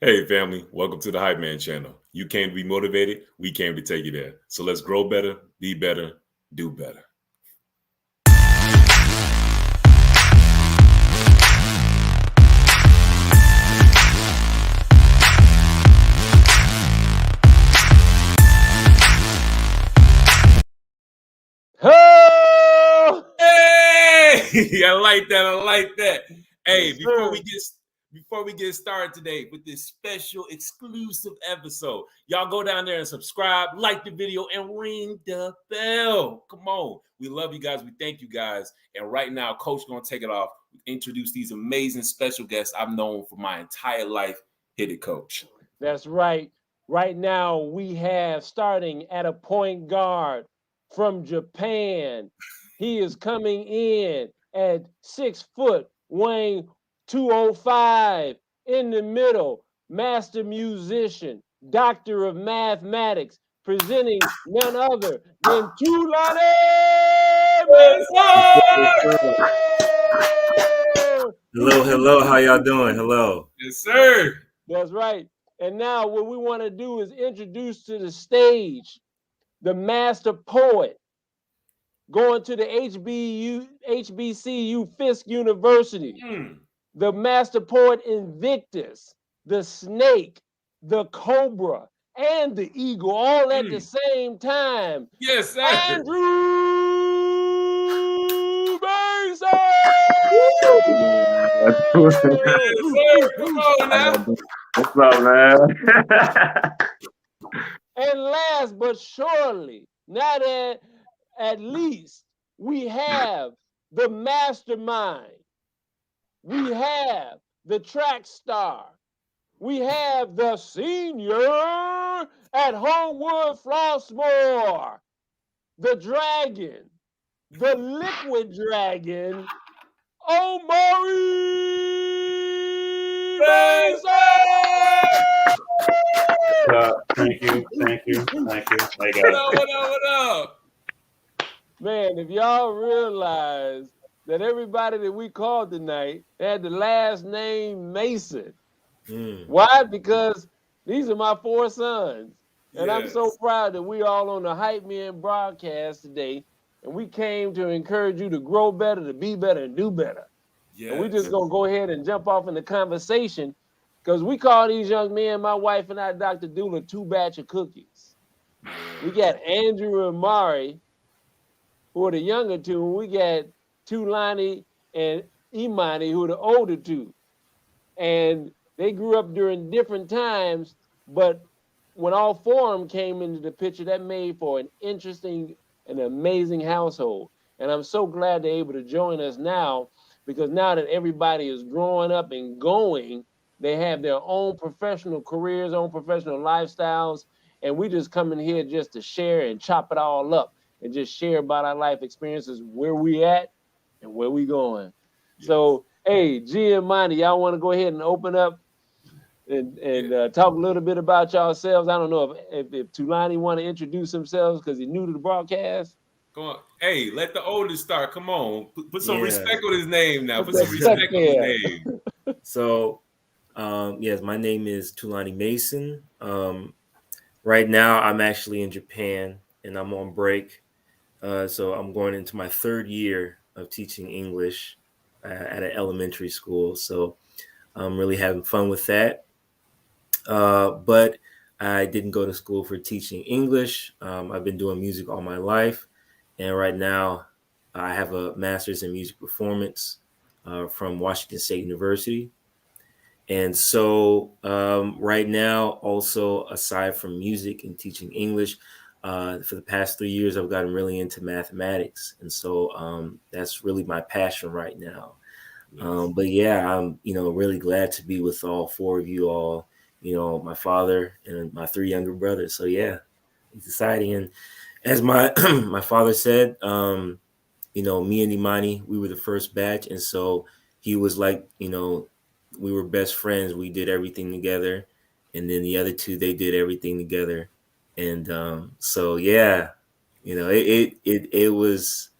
Hey, family, welcome to the Hype Man channel. You came to be motivated, we came to take you there. So let's grow better, be better, do better. Oh! Hey, I like that. I like that. Hey, Yes, before we get started today with this special exclusive episode, y'all go down there and subscribe, like the video, and ring the bell. Come on, we love you guys. We thank you guys. And right now, Coach gonna take it off. Introduce these amazing special guests I've known for my entire life. Hit it, Coach. that's right. Right now, we have starting at a point guard from Japan. He is coming in at 6 foot, weighing 205. In the middle, master musician, doctor of mathematics, presenting none other than Tulane Yes, Yes, sir. sir. Hello, hello. How y'all doing? Hello. Yes, sir. That's right. And now what we want to do is introduce to the stage the master poet going to the HBCU Fisk University, Mm, the master poet Invictus, the snake, the cobra, and the eagle all at the mm. same time. Yes, sir. Andrew Mason! Yes, sir. Come on How now. y'all doing? What's up, man? And last but surely, not at least, we have the mastermind. We have the track star. We have the senior at Homewood Flossmoor. The dragon, the liquid dragon, Omari Yes, Mason! Thank you, thank you, thank you. Hey What guys. up, what up, what up? Man, if y'all realize that everybody that we called tonight had the last name Mason. Why? Because these are my four sons. And I'm so Yes, proud that we all on the Hype Men broadcast today. And we came to encourage you to grow better, to be better, and do better. And we just yes. gonna go ahead and jump off in the conversation because we call these young men, my wife and I, Dr. Dula, two batch of cookies. We got Andrew and Mari, who are the younger two, and we got Tulani and iMANi, who are the older two. And they grew up during different times, but when all four of them came into the picture, that made for an interesting and amazing household. And I'm so glad they're able to join us now because now that everybody is growing up and going, they have their own professional careers, own professional lifestyles. And we just come in here just to share and chop it all up and just share about our life experiences, where we at and where we going. Yes. So, hey, G and Monty, y'all want to go ahead and open up and talk a little bit about yourselves? I don't know if Tulani want to introduce themselves because he's new to the broadcast. Come on. Hey, let the oldest start. Come on. Put some Yeah. respect on his name now. Put Put that some respect respect on his there. name. So, yes, my name is Tulani Mason. Right now, I'm actually in Japan and I'm on break. So I'm going into my third year of teaching English at an elementary school. So I'm really having fun with that. But I didn't go to school for teaching English. I've been doing music all my life. And right now, I have a master's in music performance from Washington State University. And so, right now, also aside from music and teaching English, for the past 3 years, I've gotten really into mathematics. And so, that's really my passion right now. Yes. But yeah, I'm really glad to be with all four of you all. My father and my three younger brothers. So yeah, it's exciting. And as my my father said, me and iMANi, we were the first batch, and so he was like, we were best friends. We did everything together, and then the other two, they did everything together, and so yeah, it was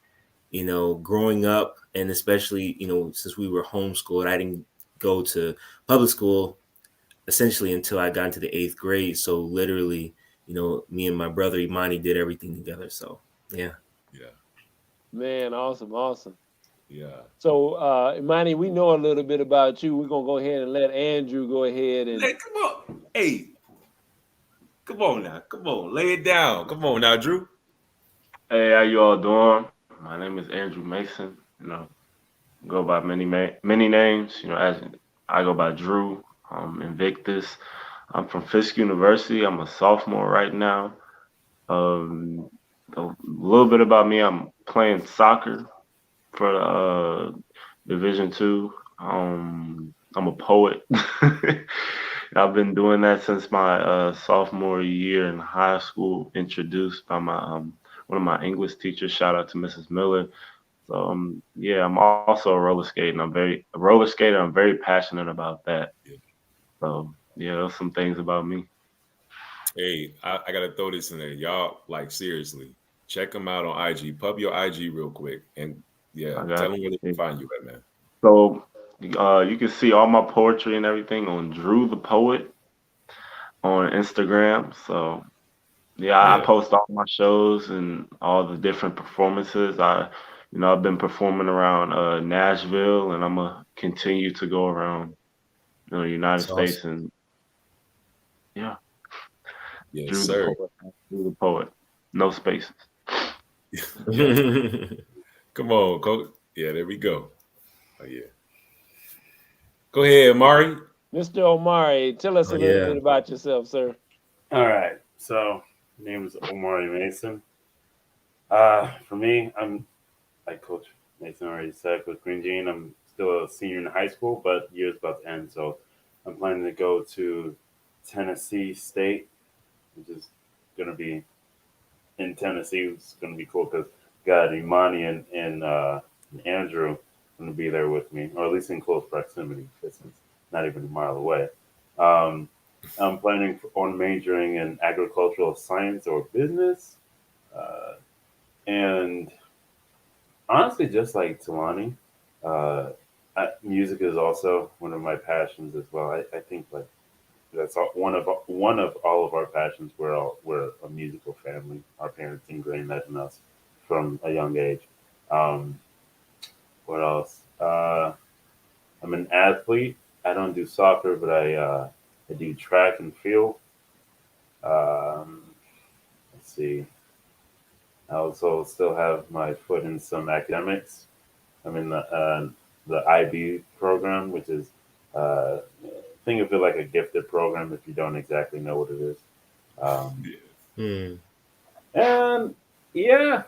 growing up, and especially since we were homeschooled, I didn't go to public school. essentially until I got into the 8th grade. So literally, me and my brother iMANi did everything together. So yeah. Yeah. Man, awesome. Yeah. So, iMANi, we know a little bit about you. We're gonna go ahead and let Andrew go ahead and. Hey, come on. Hey, come on now. Come on. Lay it down. Come on now, Drew. Hey, how you all doing? My name is Andrew Mason. Go by many names. As I go by Drew, Invictus. I'm from Fisk University. I'm a sophomore right now. A little bit about me. I'm playing soccer for Division Two. I'm a poet. I've been doing that since my sophomore year in high school. Introduced by my one of my English teachers. Shout out to Mrs. Miller. So yeah, I'm also a roller skater. I'm very passionate about that. Yeah. So yeah, those some things about me. Hey, I gotta throw this in there. Y'all, like seriously, check them out on IG. Pub your IG real quick. And yeah, I got tell them where they can you. find you at, man. So you can see all my poetry and everything on Drew the Poet on Instagram. So yeah, I Yeah. post all my shows and all the different performances. I've been performing around Nashville, and I'm gonna continue to go around, the United That's awesome. States, and yeah, Yes, Drew the sir. Poet, Drew the Poet, no spaces. Yeah. Come on, coach. Yeah, there we go. Oh yeah. Go ahead, Mari. Mr. Omari, tell us Oh a little yeah. bit about yourself, sir. All right. So, my name is Omari Mason. For me, I'm like Coach Mason already said, Coach Green Jean. I'm still a senior in high school, but year's about to end, so I'm planning to go to Tennessee State, which is gonna be in Tennessee. It's gonna be cool because got iMANi and Andrew gonna be there with me, or at least in close proximity, because it's not even a mile away. Um, I'm planning on majoring in agricultural science or business, uh, and honestly, just like Talani, uh, music is also one of my passions as well. I think like that's one of all of our passions. We're a musical family. Our parents ingrained that in us from a young age. Um, what else? I'm an athlete. I don't do soccer, but I do track and field. Um, let's see. I also still have my foot in some academics. I'm in the IB program, which is think of it like a gifted program if you don't exactly know what it is. Um, Hmm. and yeah,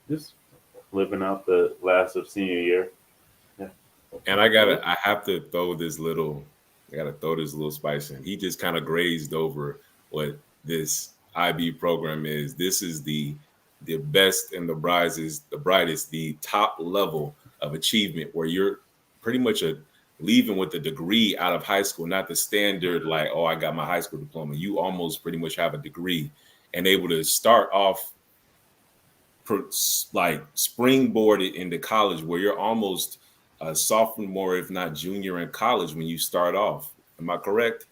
just living out the last of senior year. Yeah. And I have to throw this little, I gotta throw this little spice in. He just kind of grazed over what this IB program is. This is the best and the brightest, the top level of achievement where you're pretty much leaving with a degree out of high school, not the standard like, oh, I got my high school diploma. You almost pretty much have a degree and able to start off like springboarded into college where you're almost a sophomore, if not junior in college when you start off. Am I correct?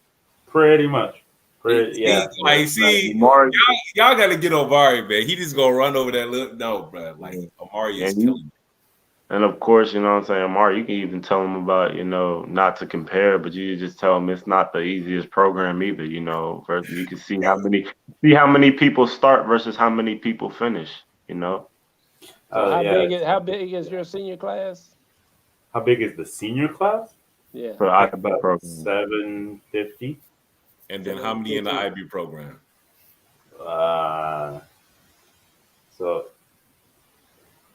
Pretty much. Yeah. Like, see, Amari, y'all got to get Omari, man. He just gonna run over that little. No, bro. Like Omari is and you, killing me. and of course, you know what I'm saying, Amari, you can even tell them about, not to compare, but you just tell them it's not the easiest program either. Versus you can see how many people start versus how many people finish. You know, So how Yeah. big is your senior class? How big is the senior class? Yeah. for the I think IB about program. 750. And then how many in the IB program? So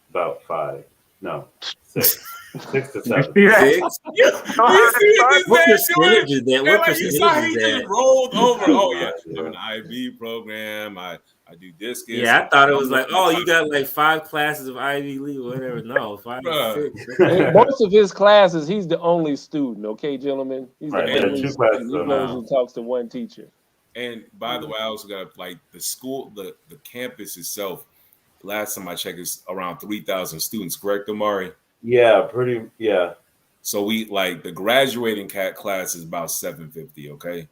about 5. No, 6. 6 to You 7. see that? Six? You see what What this man percentage doing? is that? And What like you saw, percentage he is just that? rolled over. Oh yeah, Yeah. I'm in the IB program. I do discus. Yeah, I thought it was I'm like, looking oh, at you got like 5 classes of Ivy League or whatever. No, 5 to bruh. 6. In most of his classes, he's the only student. Okay, gentlemen, he's the Right, there are only 2 classes student. He goes now. and talks to one teacher. And by the way, I also got like the school, the campus itself. Last time I checked, is around 3,000 students. Correct, Amari? Yeah, pretty. Yeah, So we like the graduating class is about 750, okay,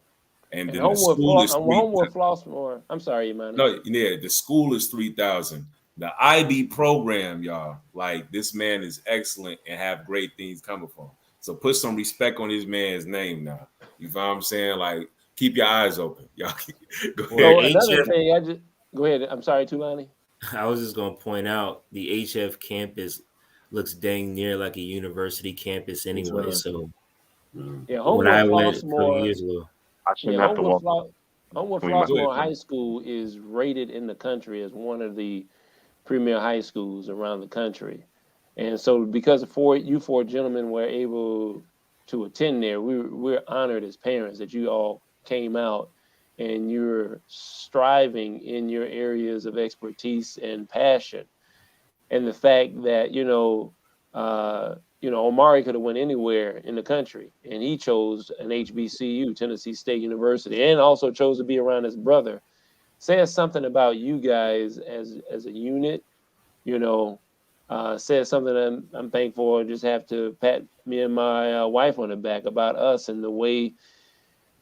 and And then the school is Homewood Flossmoor. I'm sorry, Imani. no, yeah, the school is 3,000. The IB program, y'all, like this man is excellent and have great things coming from him. So put some respect on this man's name now. You know what I'm saying? Like, keep your eyes open, y'all. Go ahead. So another thing, I just go ahead. I'm sorry, Tulani. I was just going to point out the HF campus looks dang near like a university campus anyway. right. So Yeah, when I Homewood went a couple Flossmoor. years ago, I shouldn't Yeah, have to walk Homewood between my. Go ahead, Flossmoor man. High School is rated in the country as one of the premier high schools around the country. And so because you four gentlemen were able to attend there, we're honored as parents that you all came out and you're striving in your areas of expertise and passion. And the fact that, Omari could have went anywhere in the country and he chose an HBCU, Tennessee State University, and also chose to be around his brother, says something about you guys as a unit, says something I'm thankful. I just have to pat me and my wife on the back about us and the way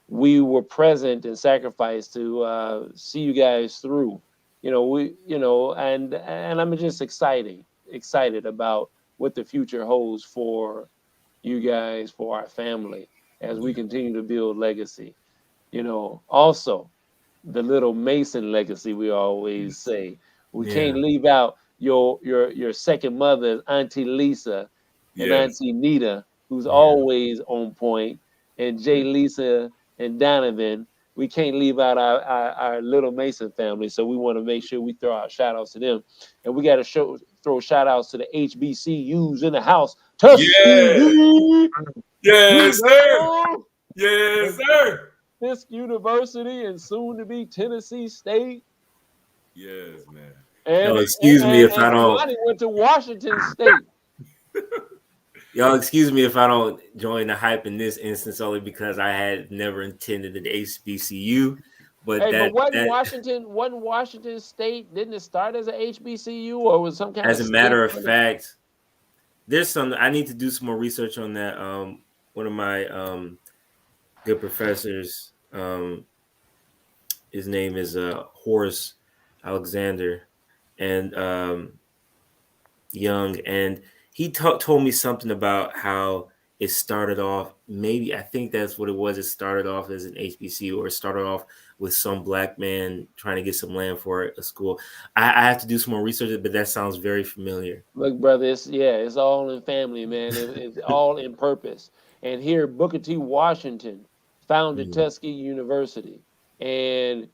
we were present and sacrificed to see you guys through. And I'm just excited about what the future holds for you guys, for our family, as we continue to build legacy. Also the little Mason legacy we always say. We yeah, can't leave out your second mother, Auntie Lisa, and Yes, Auntie Nita, who's yeah, always on point, and Jay Lisa and Donovan. We can't leave out our little Mason family. So we want to make sure we throw out shout outs to them. And we got to throw shout outs to the HBCUs in the house. yes, Tuskegee, yes, sir. Udall, Yes, and sir. Fisk University, and soon to be Tennessee State. Yes, man. y'all And excuse me if I don't. Imani went to Washington State. Y'all excuse me if I don't join the hype in this instance, only because I had never attended an HBCU. But Hey, but that wasn't Washington State? Didn't it start as a HBCU or was some kind as of a state? matter of fact, there's some I need to do some more research on that. One of my good professors, his name is Horace Alexander, and Young, and he told me something about how it started off. Maybe I think that's what it was. It started off as an HBCU, or it started off with some black man trying to get some land for a school. I have to do some more research, but that sounds very familiar. Look, brother, it's all in family, man. It's all in purpose. And here, Booker T. Washington founded Mm. Tuskegee University, and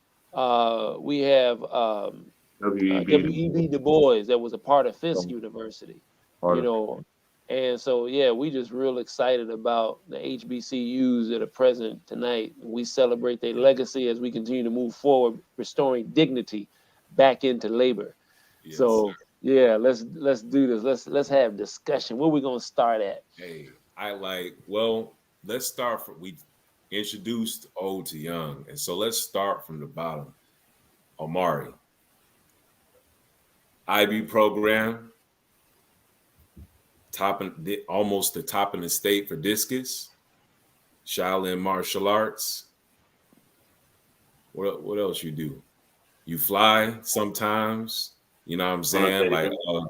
we have WEB W.E.B. Du Bois that was a part of Fisk University. part You of know, and so yeah, we just real excited about the HBCUs that are present tonight. We celebrate their legacy as we continue to move forward, restoring dignity back into labor. Yes, So sir. yeah, let's do this. Let's have discussion. Where we gonna start at? Hey, let's start from we introduced old to young. And so let's start from the bottom. Omari, IB program, almost the top in the state for discus, Shaolin martial arts. What else you do? You fly sometimes. You know what I'm saying? Like, Undertaker.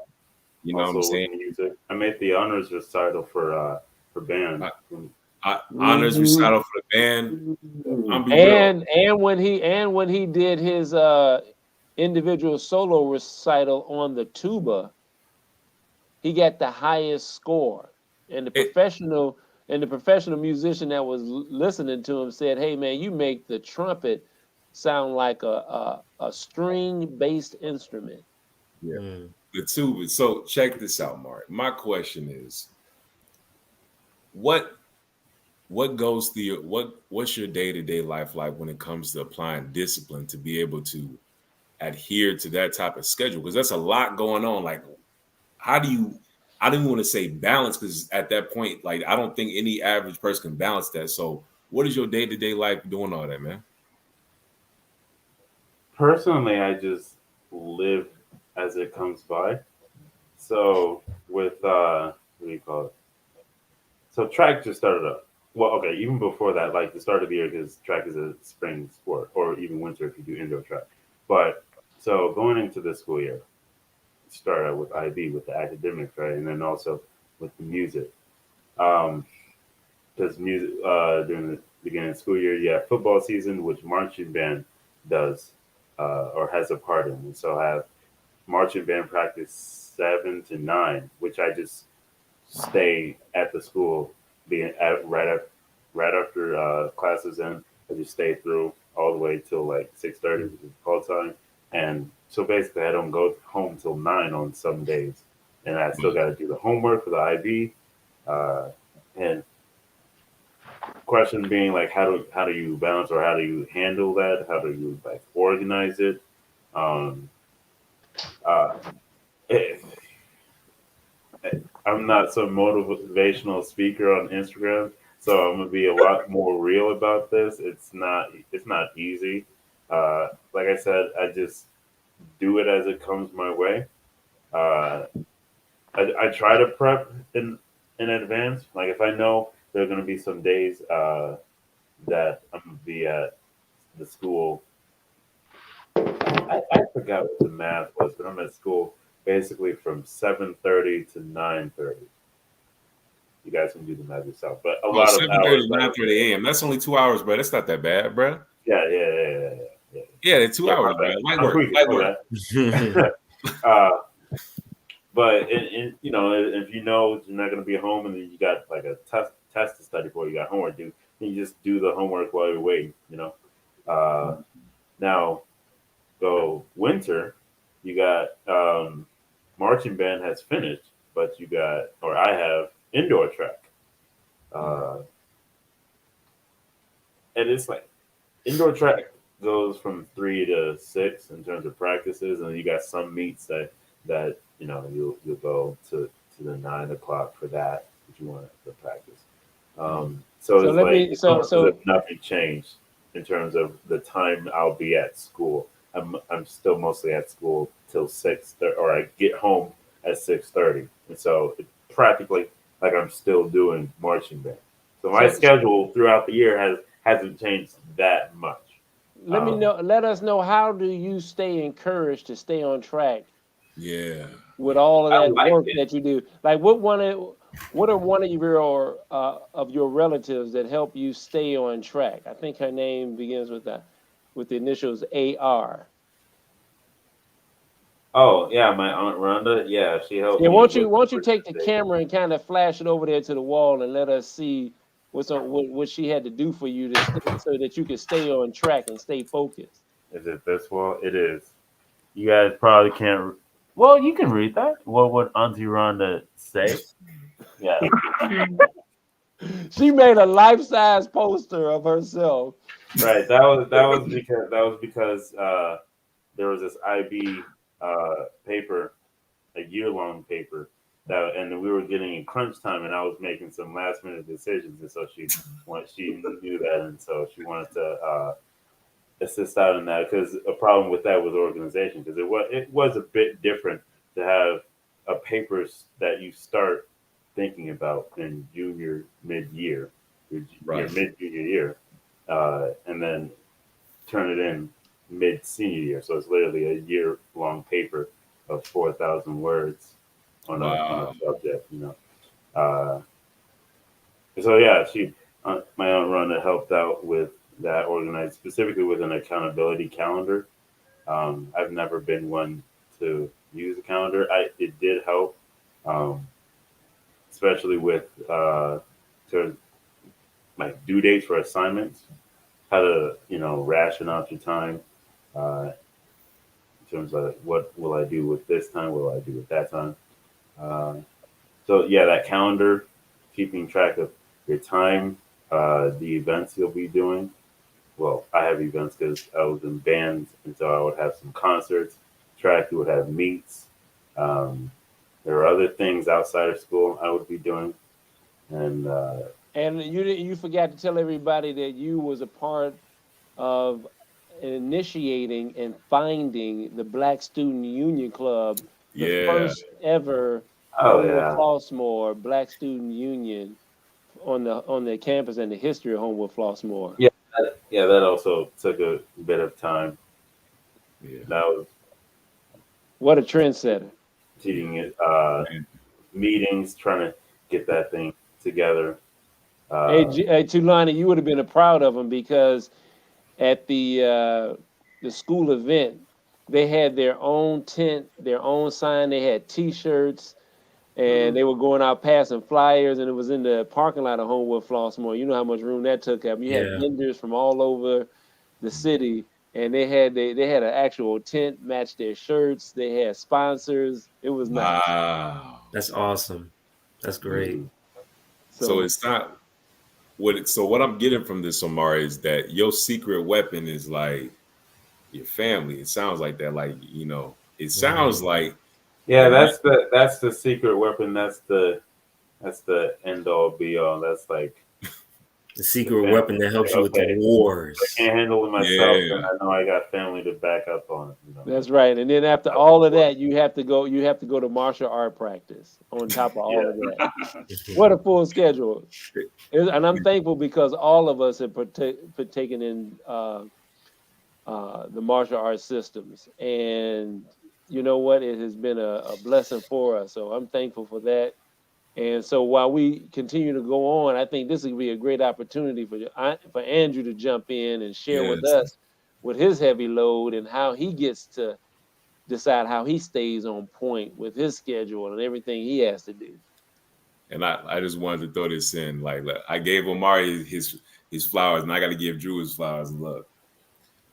you know what I'm Also with saying? music. I made the honors recital for band. Honors Mhm. recital for the band. I'm be real. And when he did his individual solo recital on the tuba, he got the highest score. And It, the professional musician that was listening to him said, "Hey man, you make the trumpet sound like a string based instrument." yeah. Mm. the tuba. So check this out, Mark. My question is, what goes through what's your day-to-day life like when it comes to applying discipline to be able to adhere to that type of schedule? Because that's a lot going on. Like, how do you I don't even want to say balance, because at that point, like, I don't think any average person can balance that. So what is your day-to-day life doing all that, man? Personally, I just live as it comes by. So with what do you call it? So track just started up. Well, okay, even before that, like the start of the year, because track is a spring sport, or even winter if you do indoor track. But so going into the school year, start out with IB with the academics, right, and then also with the music. Because music during the beginning of the school year, you have football season, which marching band does or has a part in. And so I have marching band practice 7 to 9, which I just stay at the school, being at right after classes end. I just stay through all the way till like 6:30, which is call time. And so basically, I don't go home till 9 on some days, and I still got to do the homework for the IB. And question being like, how do you balance or how do you handle that? How do you like organize it? Um, uh, it, I'm not some motivational speaker on Instagram, so I'm gonna be a lot more real about this. It's not easy. Like I said, I just do it as it comes my way. Uh, I try to prep in advance. Like if I know there are gonna be some days that I'm gonna be at the school. I forgot what the math was, but I'm at school basically from 7:30 to 9:30. You guys can do the math yourself, but a lot of 7:30 hours. to 9:30 a.m. That's only 2 hours, bro. That's not that bad, bro. Yeah. Yeah, they're 2 hours, bro. Light work, light work. uh, but if you know you're not going to be home and then you got like a test to study for, you got homework due, then you just do the homework while you're waiting. Now go winter, you got marching band has finished, but I have indoor track. And it's like indoor track goes from 3 to 6 in terms of practices, and you got some meets that you'll go to the 9 o'clock for that if you want to practice. So it's let like me it's so almost as so if nothing changed in terms of the time I'll be at school. I'm still mostly at school till 6:30, or I get home at 6:30, and so it's practically like I'm still doing marching band. So my so schedule throughout the year hasn't changed that much. let us know, how do you stay encouraged to stay on track Yeah. with all of I that like work it. that you do? Like what are one of your relatives that help you stay on track? I think her name begins with the initials AR. Oh yeah, my aunt Rhonda. Yeah, she helped Yeah, me won't you with take the the day. camera and kind of flash it over there to the wall and let us see what she had to do for you to so that you could stay on track and stay focused. Is it this wall? It is. You guys probably can't. Well, you can read that. What would Auntie Rhonda say? Yeah. She made a life-size poster of herself. Right. That was because there was this IB paper, a year-long paper and we were getting in crunch time, and I was making some last-minute decisions, and so she knew that, and so she wanted to assist out in that, because a problem with that was organization, because it was a bit different to have a papers that you start thinking about in mid-year, your Right. mid-junior year, and then turn it in mid-senior year. So it's literally a year-long paper of 4,000 words on a Wow. subject. Uh, so yeah, my aunt Rhonda helped out with that, organized specifically with an accountability calendar. I've never been one to use a calendar. It did help, um, especially with to like due dates for assignments. How to ration out your time uh, in terms of what will I do with this time, what will I do with that time. Uh, so yeah, that calendar, keeping track of your time, the events you'll be doing. Well, I have events because I was in bands, and so I would have some concerts. Track, you would have meets. Um, there are other things outside of school I would be doing, and And you forgot to tell everybody that you was a part of initiating and finding the Black Student Union Club, the Yeah. first ever oh Lower yeah, Flossmoor Black Student Union on the campus and the history of Homewood Flossmoor. Yeah, that also took a bit of time. Yeah. That was What a trendsetter! teaching it, Man. meetings, trying to get that thing together. Hey, Uh, hey, Tulani, you would have been proud of him because at the school event, they had their own tent, their own sign. They had T-shirts, and mhm. they were going out passing flyers, and it was in the parking lot of Homewood Flossmoor. You know how much room that took up. You had Yeah. vendors from all over the city, and they had an actual tent, matched their shirts. They had sponsors. It was nice. Wow. That's awesome. That's great. Mhm. So So it's not so what I'm getting from this, Omari, is that your secret weapon is like your family. It sounds like that. Like, it sounds Mhm. like Yeah, you met. that's the secret weapon. That's the end all be all. That's like The the secret family. weapon that helps you Like, with the okay, I wars. can't handle it myself, then Yeah. I know I got family to back up on it. that's right. And then after all of that, you have to go. You have to go to martial art practice on top of all of that. Yeah. What a full schedule! And I'm thankful because all of us have partaken in the martial arts systems, and you know what? It has been a blessing for us. So I'm thankful for that. And so while we continue to go on, I think this would be a great opportunity for Andrew to jump in and share with Yes. us with his heavy load and how he gets to decide how he stays on point with his schedule and everything he has to do. And I just wanted to throw this in. Like, look, I gave Omari his flowers, and I got to give Drew his flowers. Look,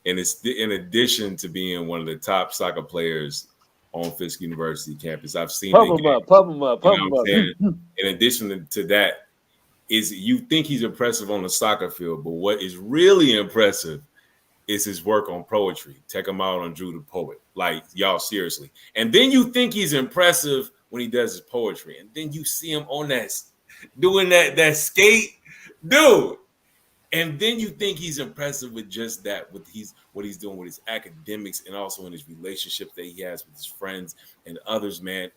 and it's in addition to being one of the top soccer players on Fisk University campus. I've seen Pump the him up, game. pump him up, You know pump what him I'm saying? up. In addition to that, is you think he's impressive on the soccer field, but what is really impressive is his work on poetry. Check him out on Drew the Poet. Like, y'all, seriously. And then you think he's impressive when he does his poetry. And then you see him on that doing that skate. Dude. And then you think he's impressive with just that, with what he's doing with his academics and also in his relationships that he has with his friends and others, man.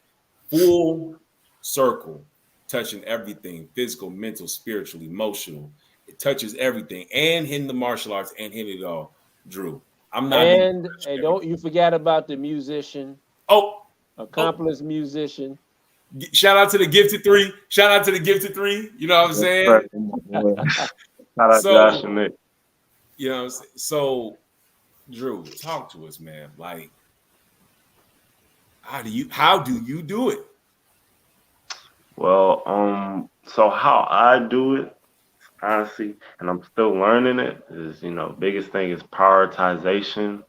Full circle, touching everything, physical, mental, spiritual, emotional. It touches everything and hitting the martial arts and hitting it all. Drew, I'm not even And touching don't everything. you forget about the musician, Oh, oh, accomplished musician. shout out to the gifted three. Shout out to the gifted three. You know what I'm That's saying? right, my boy. Shout out Josh So, and Nick. you know what I'm saying? So, Drew, talk to us, man. Like, how do you do it? Well, so how I do it, honestly, and I'm still learning it, is, biggest thing is prioritization,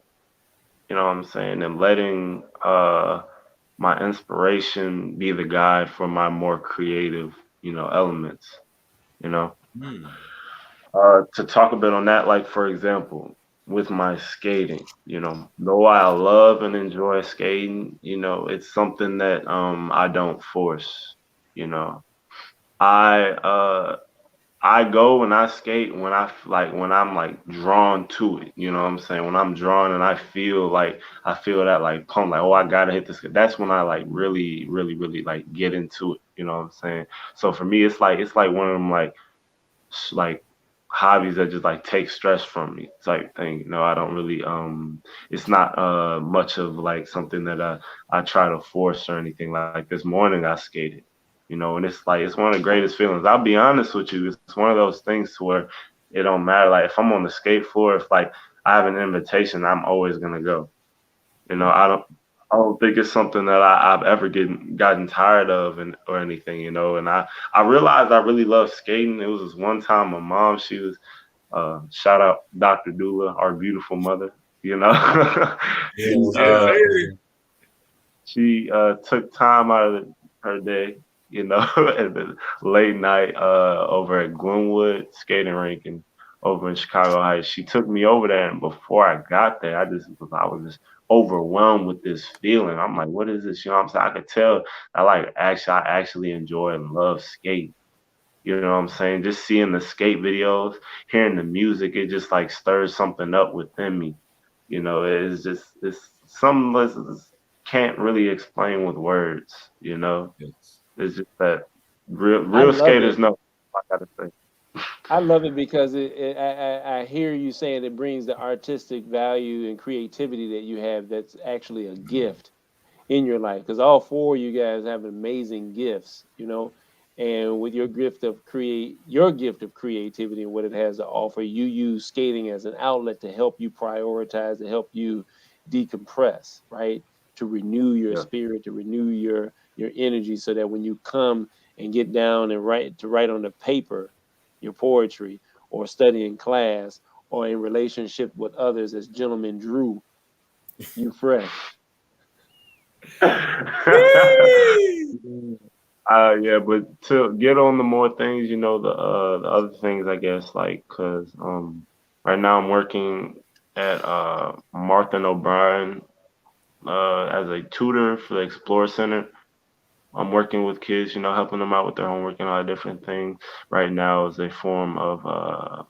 you know what I'm saying, and letting my inspiration be the guide for my more creative, elements, you know. Hmm. To talk a bit on that, like for example, with my skating, though I love and enjoy skating, it's something that I don't force, you know. I I go and I skate when when I'm like drawn to it. You know what I'm saying? When I'm drawn and I feel that like pump, like, oh, I gotta hit this. That's when I like really, really, really like get into it. You know what I'm saying? So for me, it's like one of them like hobbies that just like take stress from me type thing. I don't really it's not much of like something that I try to force or anything. Like this morning I skated, and it's one of the greatest feelings. I'll be honest with you, it's one of those things to where it don't matter. Like if I'm on the skate floor, if like I have an invitation, I'm always gonna go. I don't think it's something that I've ever gotten tired of and or anything, and I realized I really love skating. It was this one time my mom, she was shout out Dr. Dula, our beautiful mother, you know. Yes, she Yes, yes, uh hey. she took time out of her day, and then late night over at Glenwood skating rink and over in Chicago Heights. She took me over there, and before I got there, I was just overwhelmed with this feeling. I'm like, what is this? You know what I'm saying? I could tell I actually enjoy and love skate. You know what I'm saying? Just seeing the skate videos, hearing the music, it just like stirs something up within me. It's something that can't really explain with words. Yes. It's just that real I real love skaters it. know. I gotta say. I love it because I hear you saying it brings the artistic value and creativity that you have. That's actually a gift in your life, because all four of you guys have amazing gifts, you know, and with your gift of creativity and what it has to offer, you use skating as an outlet to help you prioritize, to help you decompress, right? To renew your Yeah. spirit, to renew your energy, so that when you come and get down and write on the paper your poetry, or study in class, or in relationship with others, as gentleman Drew, you fresh. Yeah, but to get on the more things, the other things, I guess, like, cause right now I'm working at Martha and O'Brien as a tutor for the Explore Center. I'm working with kids, helping them out with their homework and all the different things. Right now as a form of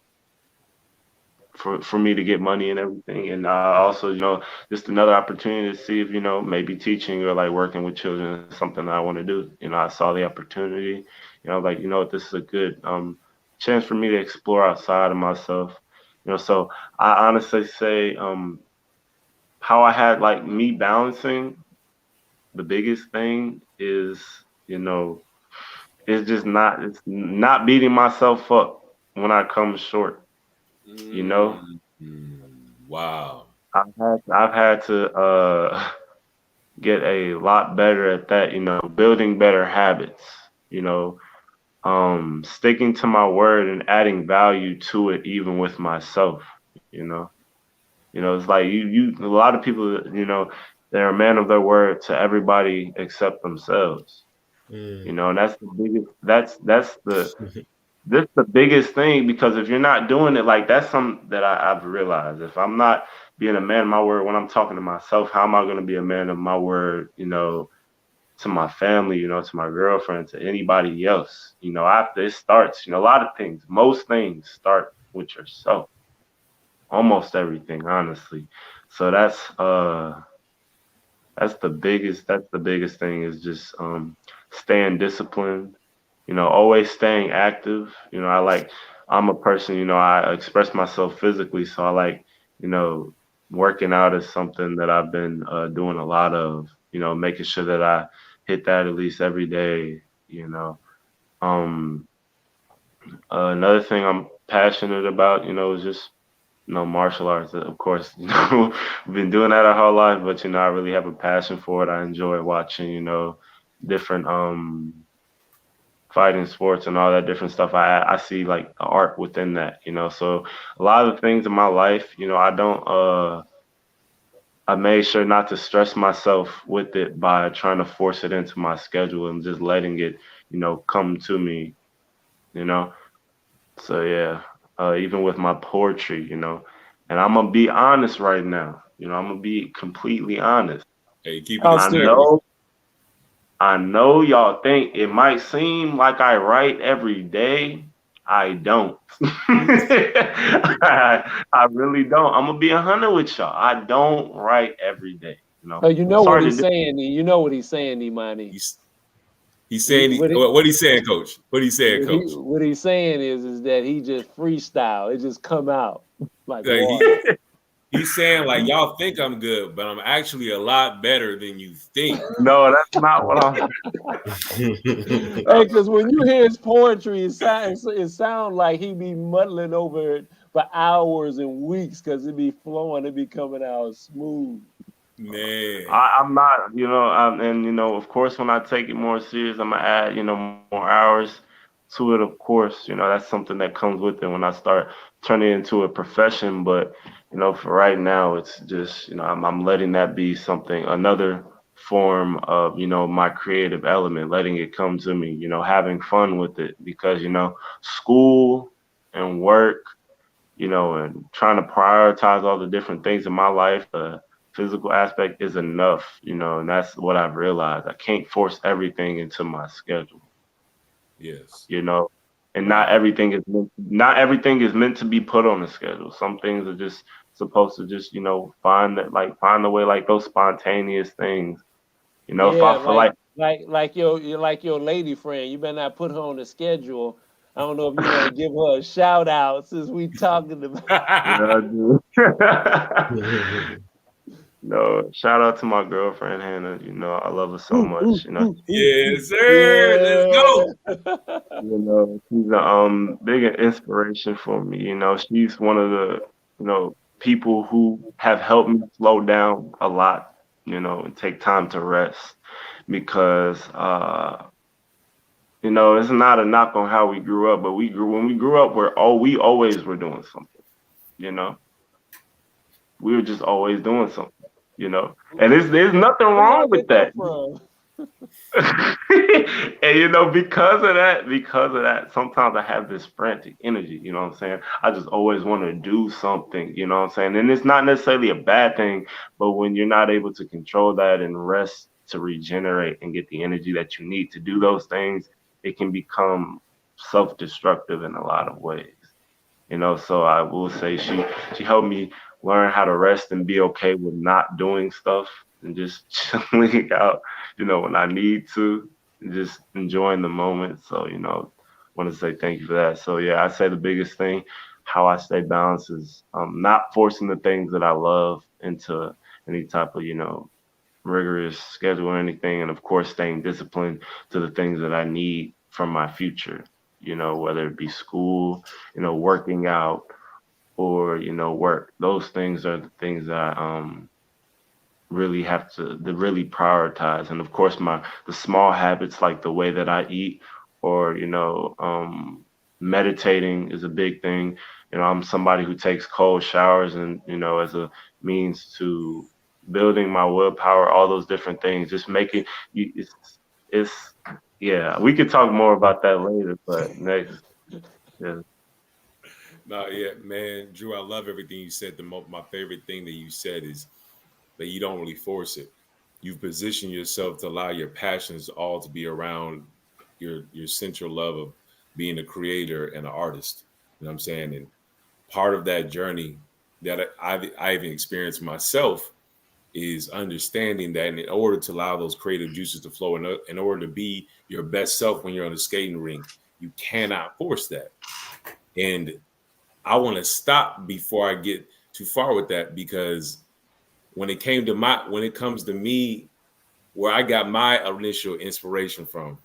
for me to get money and everything. And also, just another opportunity to see if, maybe teaching or like working with children is something that I want to do. I saw the opportunity, like, what, this is a good chance for me to explore outside of myself. So I honestly say how I had like me balancing, the biggest thing is, it's not beating myself up when I come short, you know. Wow. I've had to get a lot better at that, building better habits, you know, sticking to my word and adding value to it, even with myself, you know. It's like a lot of people, they're a man of their word to everybody except themselves, Mm. and that's the biggest, this the biggest thing, because if you're not doing it, like, that's something that I've realized. If I'm not being a man of my word when I'm talking to myself, how am I going to be a man of my word, to my family, to my girlfriend, to anybody else? After it starts, a lot of things, most things start with yourself. Almost everything, honestly. So that's the biggest thing, is just staying disciplined, always staying active. I'm a person, I express myself physically, so I like, you know working out is something that I've been doing a lot of, making sure that I hit that at least every day. you know um Another thing I'm passionate about, is just, martial arts. Of course, we've been doing that our whole life, but, I really have a passion for it. I enjoy watching, different fighting sports and all that different stuff. I see like the art within that, So a lot of the things in my life, I don't I made sure not to stress myself with it by trying to force it into my schedule and just letting it, come to me, you know. So yeah, even with my poetry, and I'm gonna be honest right now. I'm gonna be completely honest. Hey, keep it a Talk I to stack. me. know, I know y'all think it might seem like I write every day. I don't. I really don't. I'm gonna be 100 with y'all. I don't write every day. Oh, you I'm know what sorry to he's do. saying. You know what he's saying, Imani. He's he's He saying what he what he's saying, coach. What he's saying, what he coach. what he's saying is that he just freestyle. It just come out like Like, water. he's saying like y'all think I'm good, but I'm actually a lot better than you think. No, that's not what I'm. Hey, because when you hear his poetry, it sound like he be muddling over it for hours and weeks, because it be flowing, it be coming out smooth. Man. I'm not, and of course, when I take it more serious, I'm gonna add, more hours to it. Of course, that's something that comes with it when I start turning it into a profession. But for right now, it's just, I'm letting that be something, another form of, my creative element, letting it come to me, having fun with it, because school and work, and trying to prioritize all the different things in my life. The physical aspect is enough, and that's what I've realized. I can't force everything into my schedule, Yes. you know, and Wow. not everything is meant to be put on a schedule. Some things are just supposed to just, find the way, like those spontaneous things. If Yeah, I feel like, like your lady friend. You better not put her on the schedule I don't know if you want to give her a shout out since we talking about. Yeah, I do. No, shout out to my girlfriend Hannah. You know, I love her so much. You know, Yes, sir. Let's go. she's a big inspiration for me. You know, she's one of the people who have helped me slow down a lot. You know, and take time to rest because it's not a knock on how we grew up, but when we grew up, we always were doing something. You know, we were just always doing something. You know, and there's nothing Where wrong y'all with get that that. from? And because of that, sometimes I have this frantic energy, you know what I'm saying? I just always want to do something, you know what I'm saying? And it's not necessarily a bad thing, but when you're not able to control that and rest to regenerate and get the energy that you need to do those things, it can become self-destructive in a lot of ways. So I will say she helped me learn how to rest and be okay with not doing stuff and just chilling out, when I need to, and just enjoying the moment. So, want to say thank you for that. So yeah, I say the biggest thing, how I stay balanced is not forcing the things that I love into any type of, rigorous schedule or anything. And of course, staying disciplined to the things that I need from my future, whether it be school, working out or, work. Those things are the things that really have to really prioritize. And of course, the small habits like the way that I eat or, meditating is a big thing. I'm somebody who takes cold showers and, as a means to building my willpower, all those different things, just making it's yeah, we could talk more about that later, but next, yeah. No, yeah, man, Drew, I love everything you said. My favorite thing that you said is that you don't really force it. You've positioned yourself to allow your passions all to be around your central love of being a creator and an artist. You know what I'm saying? And part of that journey that I've experienced myself is understanding that in order to allow those creative juices to flow, in order to be your best self when you're on the skating rink, you cannot force that. And I want to stop before I get too far with that, because when it comes to me, where I got my initial inspiration from,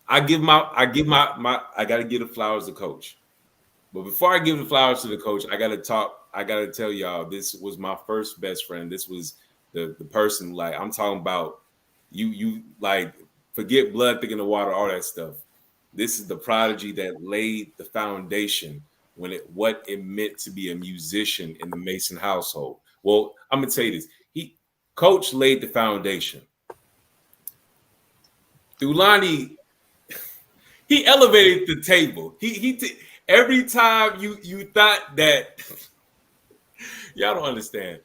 I gotta give the flowers to coach. But before I give the flowers to the coach, I gotta tell y'all, this was my first best friend. This was the person, like, I'm talking about, you like, forget blood thick in the water, all that stuff. This is the prodigy that laid the foundation what it meant to be a musician in the Mason household. Well, I'm gonna tell you this. Coach laid the foundation. Thulani, he elevated the table. Every time you thought that y'all don't understand.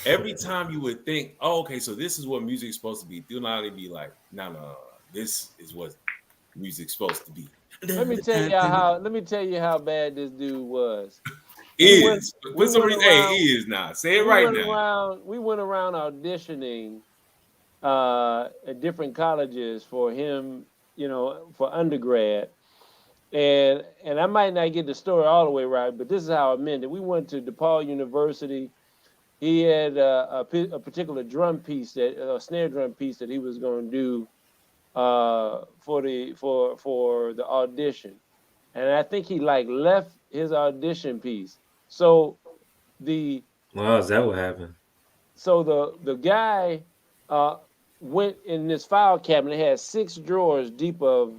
Every time you would think, oh, okay, so this is what music's supposed to be, Thulani be like, no, this is what music's supposed to be. Let me tell you how bad this dude was. Is now. Say it right now. We went around auditioning at different colleges for him, for undergrad. And I might not get the story all the way right, but this is how I meant it. We went to DePaul University. He had a particular drum piece, a snare drum piece that he was going to do for the audition, and I think he left his audition piece. So is that what happened? So the guy went in this file cabinet. It had 6 drawers deep of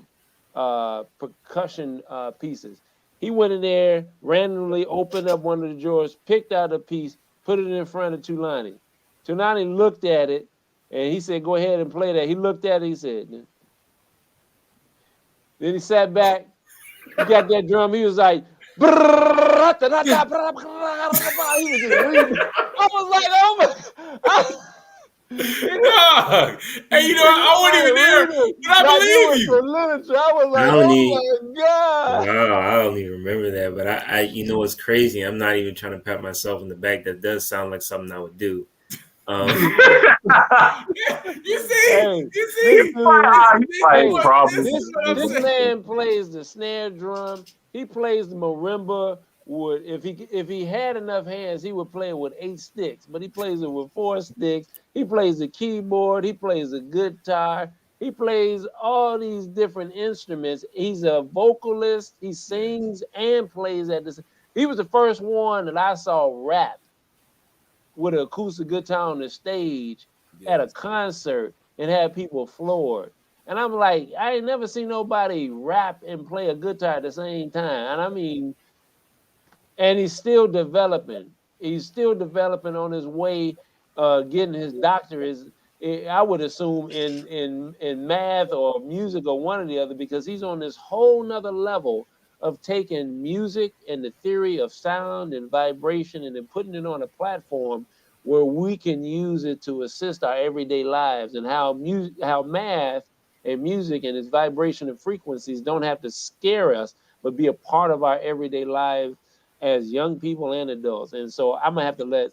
percussion pieces. He went in there, randomly opened up one of the drawers, picked out a piece, put it in front of Thulani. Thulani looked at it, and he said, "Go ahead and play that." He looked at it, he said. Then he sat back, he got that drum, he was like, he was just reading. I was like, oh my. Hey, I wasn't even there, but I believe you. I was like, oh my God. Wow, I don't even remember that. But I what's crazy? I'm not even trying to pat myself in the back. That does sound like something I would do. You see, Hey, you see, this dude, Fighting problems. this man plays the snare drum. He plays the marimba. If he had enough hands, he would play it with 8 sticks. But he plays it with 4 sticks. He plays the keyboard. He plays the guitar. He plays all these different instruments. He's a vocalist. He sings and plays at this. He was the first one that I saw rap with an acoustic guitar on the stage at a concert and had people floored. And I'm like, I ain't never seen nobody rap and play a guitar at the same time. And I mean, and he's still developing. He's still developing on his way, getting his doctorate. I would assume in math or music or one or the other, because he's on this whole nother level of taking music and the theory of sound and vibration and then putting it on a platform where we can use it to assist our everyday lives, and how math and music and its vibration and frequencies don't have to scare us, but be a part of our everyday lives as young people and adults. And so I'm gonna have to let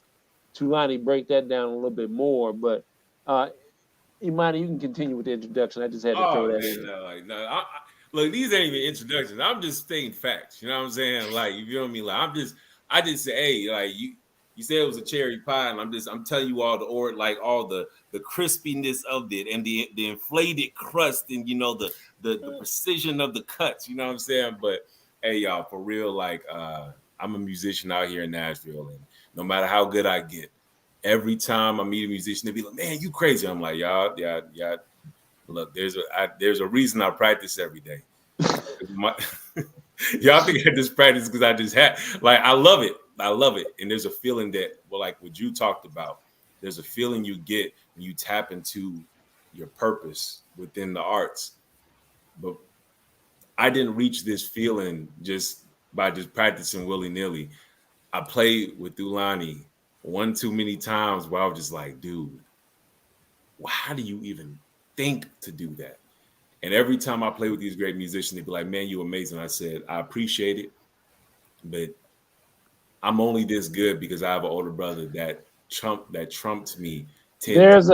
Tulani break that down a little bit more. But iMANi, you can continue with the introduction. I just had to throw that in. Look, these ain't even introductions. I'm just stating facts. You know what I'm saying? Like, you feel me? Like, I just say, hey, like you said it was a cherry pie, and I'm telling you all the crispiness of it and the inflated crust, and the precision of the cuts. You know what I'm saying? But hey, y'all, for real, like I'm a musician out here in Nashville, and no matter how good I get, every time I meet a musician, they be like, "Man, you crazy." I'm like, y'all. Look, there's a reason I practice every day. Y'all think I just practice because I just had, like, I love it. And there's a feeling that, well, like what you talked about, there's a feeling you get when you tap into your purpose within the arts. But I didn't reach this feeling just by just practicing willy-nilly. I played with Tulani one too many times where I was just like, dude, how do you even think to do that? And every time I play with these great musicians, they'd be like, man, you're amazing. I said, I appreciate it, but I'm only this good because I have an older brother that trumped me. There's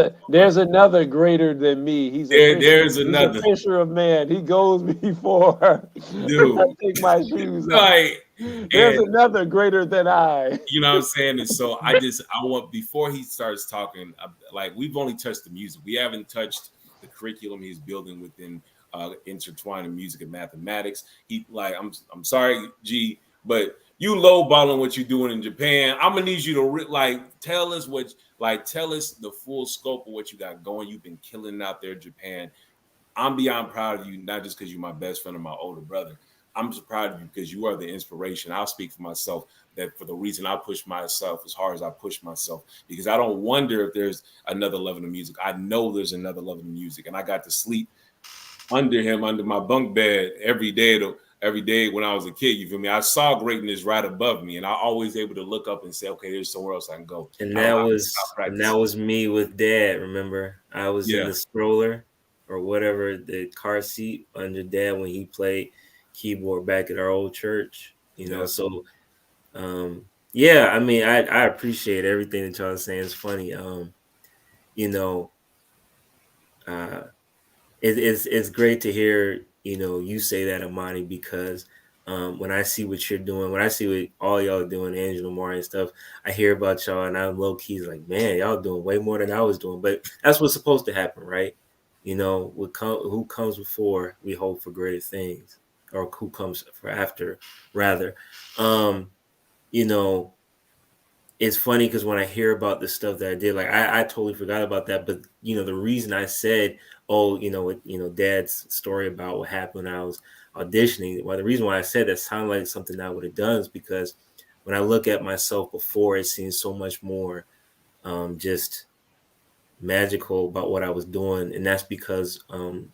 another greater than me. He's there's another. He's a fisher of man. He goes before. Dude, I take my shoes like, off. There's another greater than I. You know what I'm saying? And so I want, before he starts talking, like, we've only touched the music. We haven't touched the curriculum he's building within intertwining music and mathematics. I'm sorry, G, but you lowballing what you're doing in Japan. I'm gonna need you to tell us the full scope of what you got going. You've been killing out there in Japan. I'm beyond proud of you, not just because you're my best friend or my older brother. I'm just proud of you because you are the inspiration. I'll speak for myself, that for the reason I push myself as hard as I push myself, because I don't wonder if there's another level of music. I know there's another level of music, and I got to sleep under my bunk bed every day when I was a kid. You feel me? I saw greatness right above me, and I always able to look up and say, okay, there's somewhere else I can go. And that was me with Dad. Remember, I was in the stroller or whatever, the car seat under Dad when he played keyboard back at our old church. So I mean, I appreciate everything that y'all are saying. It's funny. It's great to hear, you say that, iMANi, because when I see what you're doing, when I see what all y'all are doing, Angela, Mari and stuff, I hear about y'all and I'm low key like, man, y'all doing way more than I was doing. But that's what's supposed to happen, right? Who comes before, we hope for greater things, or who comes for after, rather. It's funny because when I hear about the stuff that I did, like I totally forgot about that. But the reason I said, Dad's story about what happened when I was auditioning, well, the reason why I said that sounded like something I would have done is because when I look at myself before, it seems so much more just magical about what I was doing. And that's because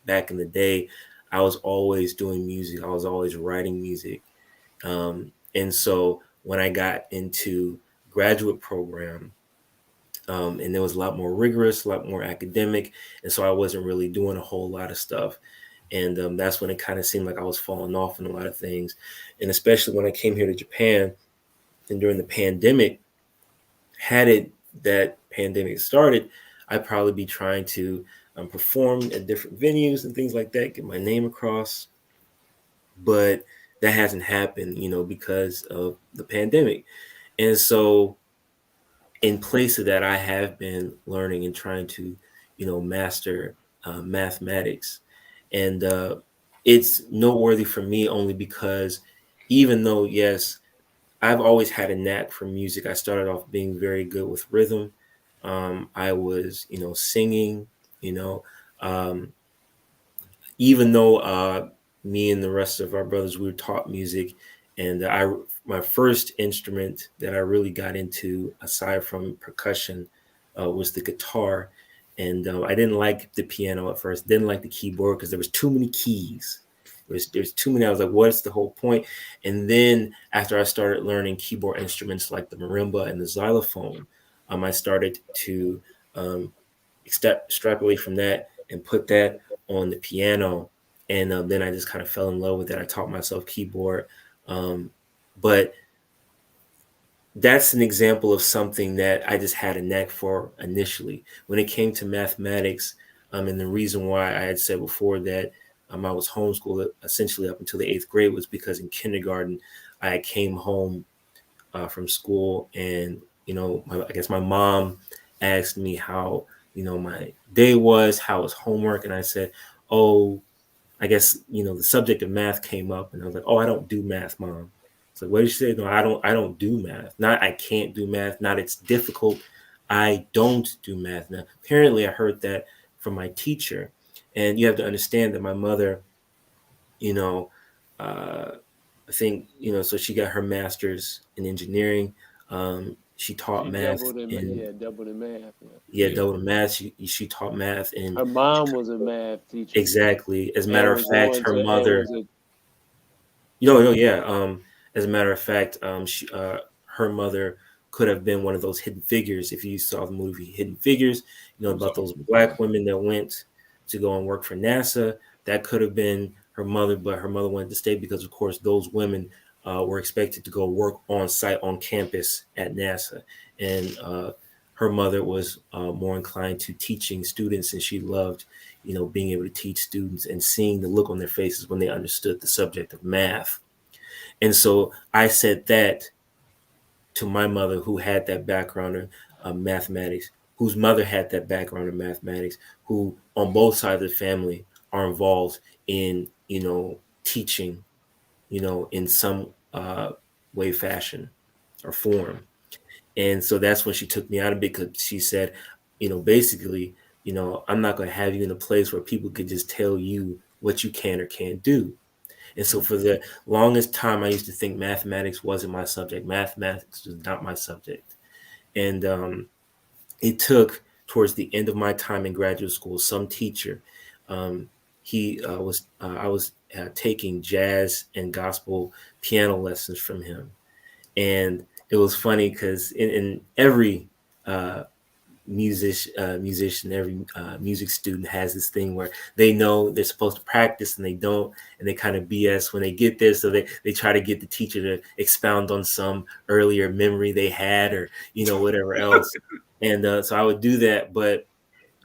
back in the day, I was always doing music. I was always writing music. And so when I got into graduate program, and it was a lot more rigorous, a lot more academic. And so I wasn't really doing a whole lot of stuff. And that's when it kind of seemed like I was falling off in a lot of things. And especially when I came here to Japan and during the pandemic, that pandemic started, I'd probably be trying to perform at different venues and things like that, get my name across. But that hasn't happened, because of the pandemic. And so in place of that, I have been learning and trying to, master mathematics. And it's noteworthy for me only because even though, yes, I've always had a knack for music. I started off being very good with rhythm. I was, singing, you know, um, even though me and the rest of our brothers, we were taught music. And my first instrument that I really got into, aside from percussion, was the guitar. And I didn't like the piano at first, didn't like the keyboard because there was too many keys. There's too many. I was like, what's the whole point? And then after I started learning keyboard instruments like the marimba and the xylophone, I started to um, extrapolate from that and put that on the piano. And then I just kind of fell in love with it. I taught myself keyboard. But that's an example of something that I just had a knack for initially. When it came to mathematics, and the reason why I had said before that I was homeschooled essentially up until the 8th grade was because in kindergarten, I came home from school and, I guess my mom asked me how, my day was, how was homework. And I said, oh, I guess, the subject of math came up and I was like, oh, I don't do math, Mom. So what did you say? No, I don't do math. Not I can't do math, not it's difficult. I don't do math. Now, apparently I heard that from my teacher. And you have to understand that my mother, you know, uh, I think, so she got her master's in engineering. She taught She math in, doubled in math. yeah, double math. She taught math in, Her mom was a math teacher exactly. As a and matter of was fact, going her to and mother, was a yeah. As a matter of fact, her mother could have been one of those hidden figures. If you saw the movie Hidden Figures, about those black women that went to go and work for NASA. That could have been her mother, but her mother wanted to stay because, of course, those women were expected to go work on site on campus at NASA, and her mother was more inclined to teaching students, and she loved, being able to teach students and seeing the look on their faces when they understood the subject of math. And so I said that to my mother, who had that background in mathematics, whose mother had that background in mathematics, who on both sides of the family are involved in, teaching, in some way, fashion, or form. And so that's when she took me out of it because she said, basically, I'm not going to have you in a place where people could just tell you what you can or can't do. And so for the longest time, I used to think mathematics wasn't my subject. Mathematics was not my subject. And it took towards the end of my time in graduate school, some teacher, I was taking jazz and gospel piano lessons from him. And it was funny because in every musician, every music student has this thing where they know they're supposed to practice and they don't, and they kind of BS when they get there. So they try to get the teacher to expound on some earlier memory they had, or whatever else. And so I would do that, but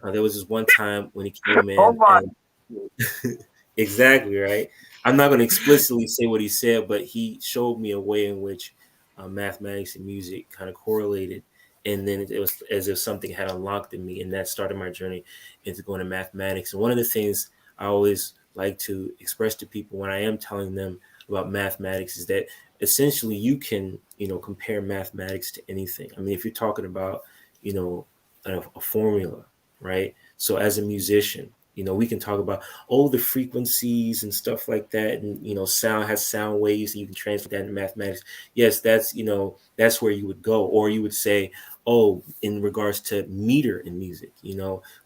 there was this one time when he came Oh in my! and exactly right. I'm not going to explicitly say what he said, but he showed me a way in which mathematics and music kind of correlated. And then it was as if something had unlocked in me, and that started my journey into going to mathematics. And one of the things I always like to express to people when I am telling them about mathematics is that essentially you can, compare mathematics to anything. I mean, if you're talking about, you know, a formula, right? So as a musician, we can talk about the frequencies and stuff like that, and sound has sound waves, and you can translate that into mathematics. Yes, that's where you would go, or you would say, oh, in regards to meter in music,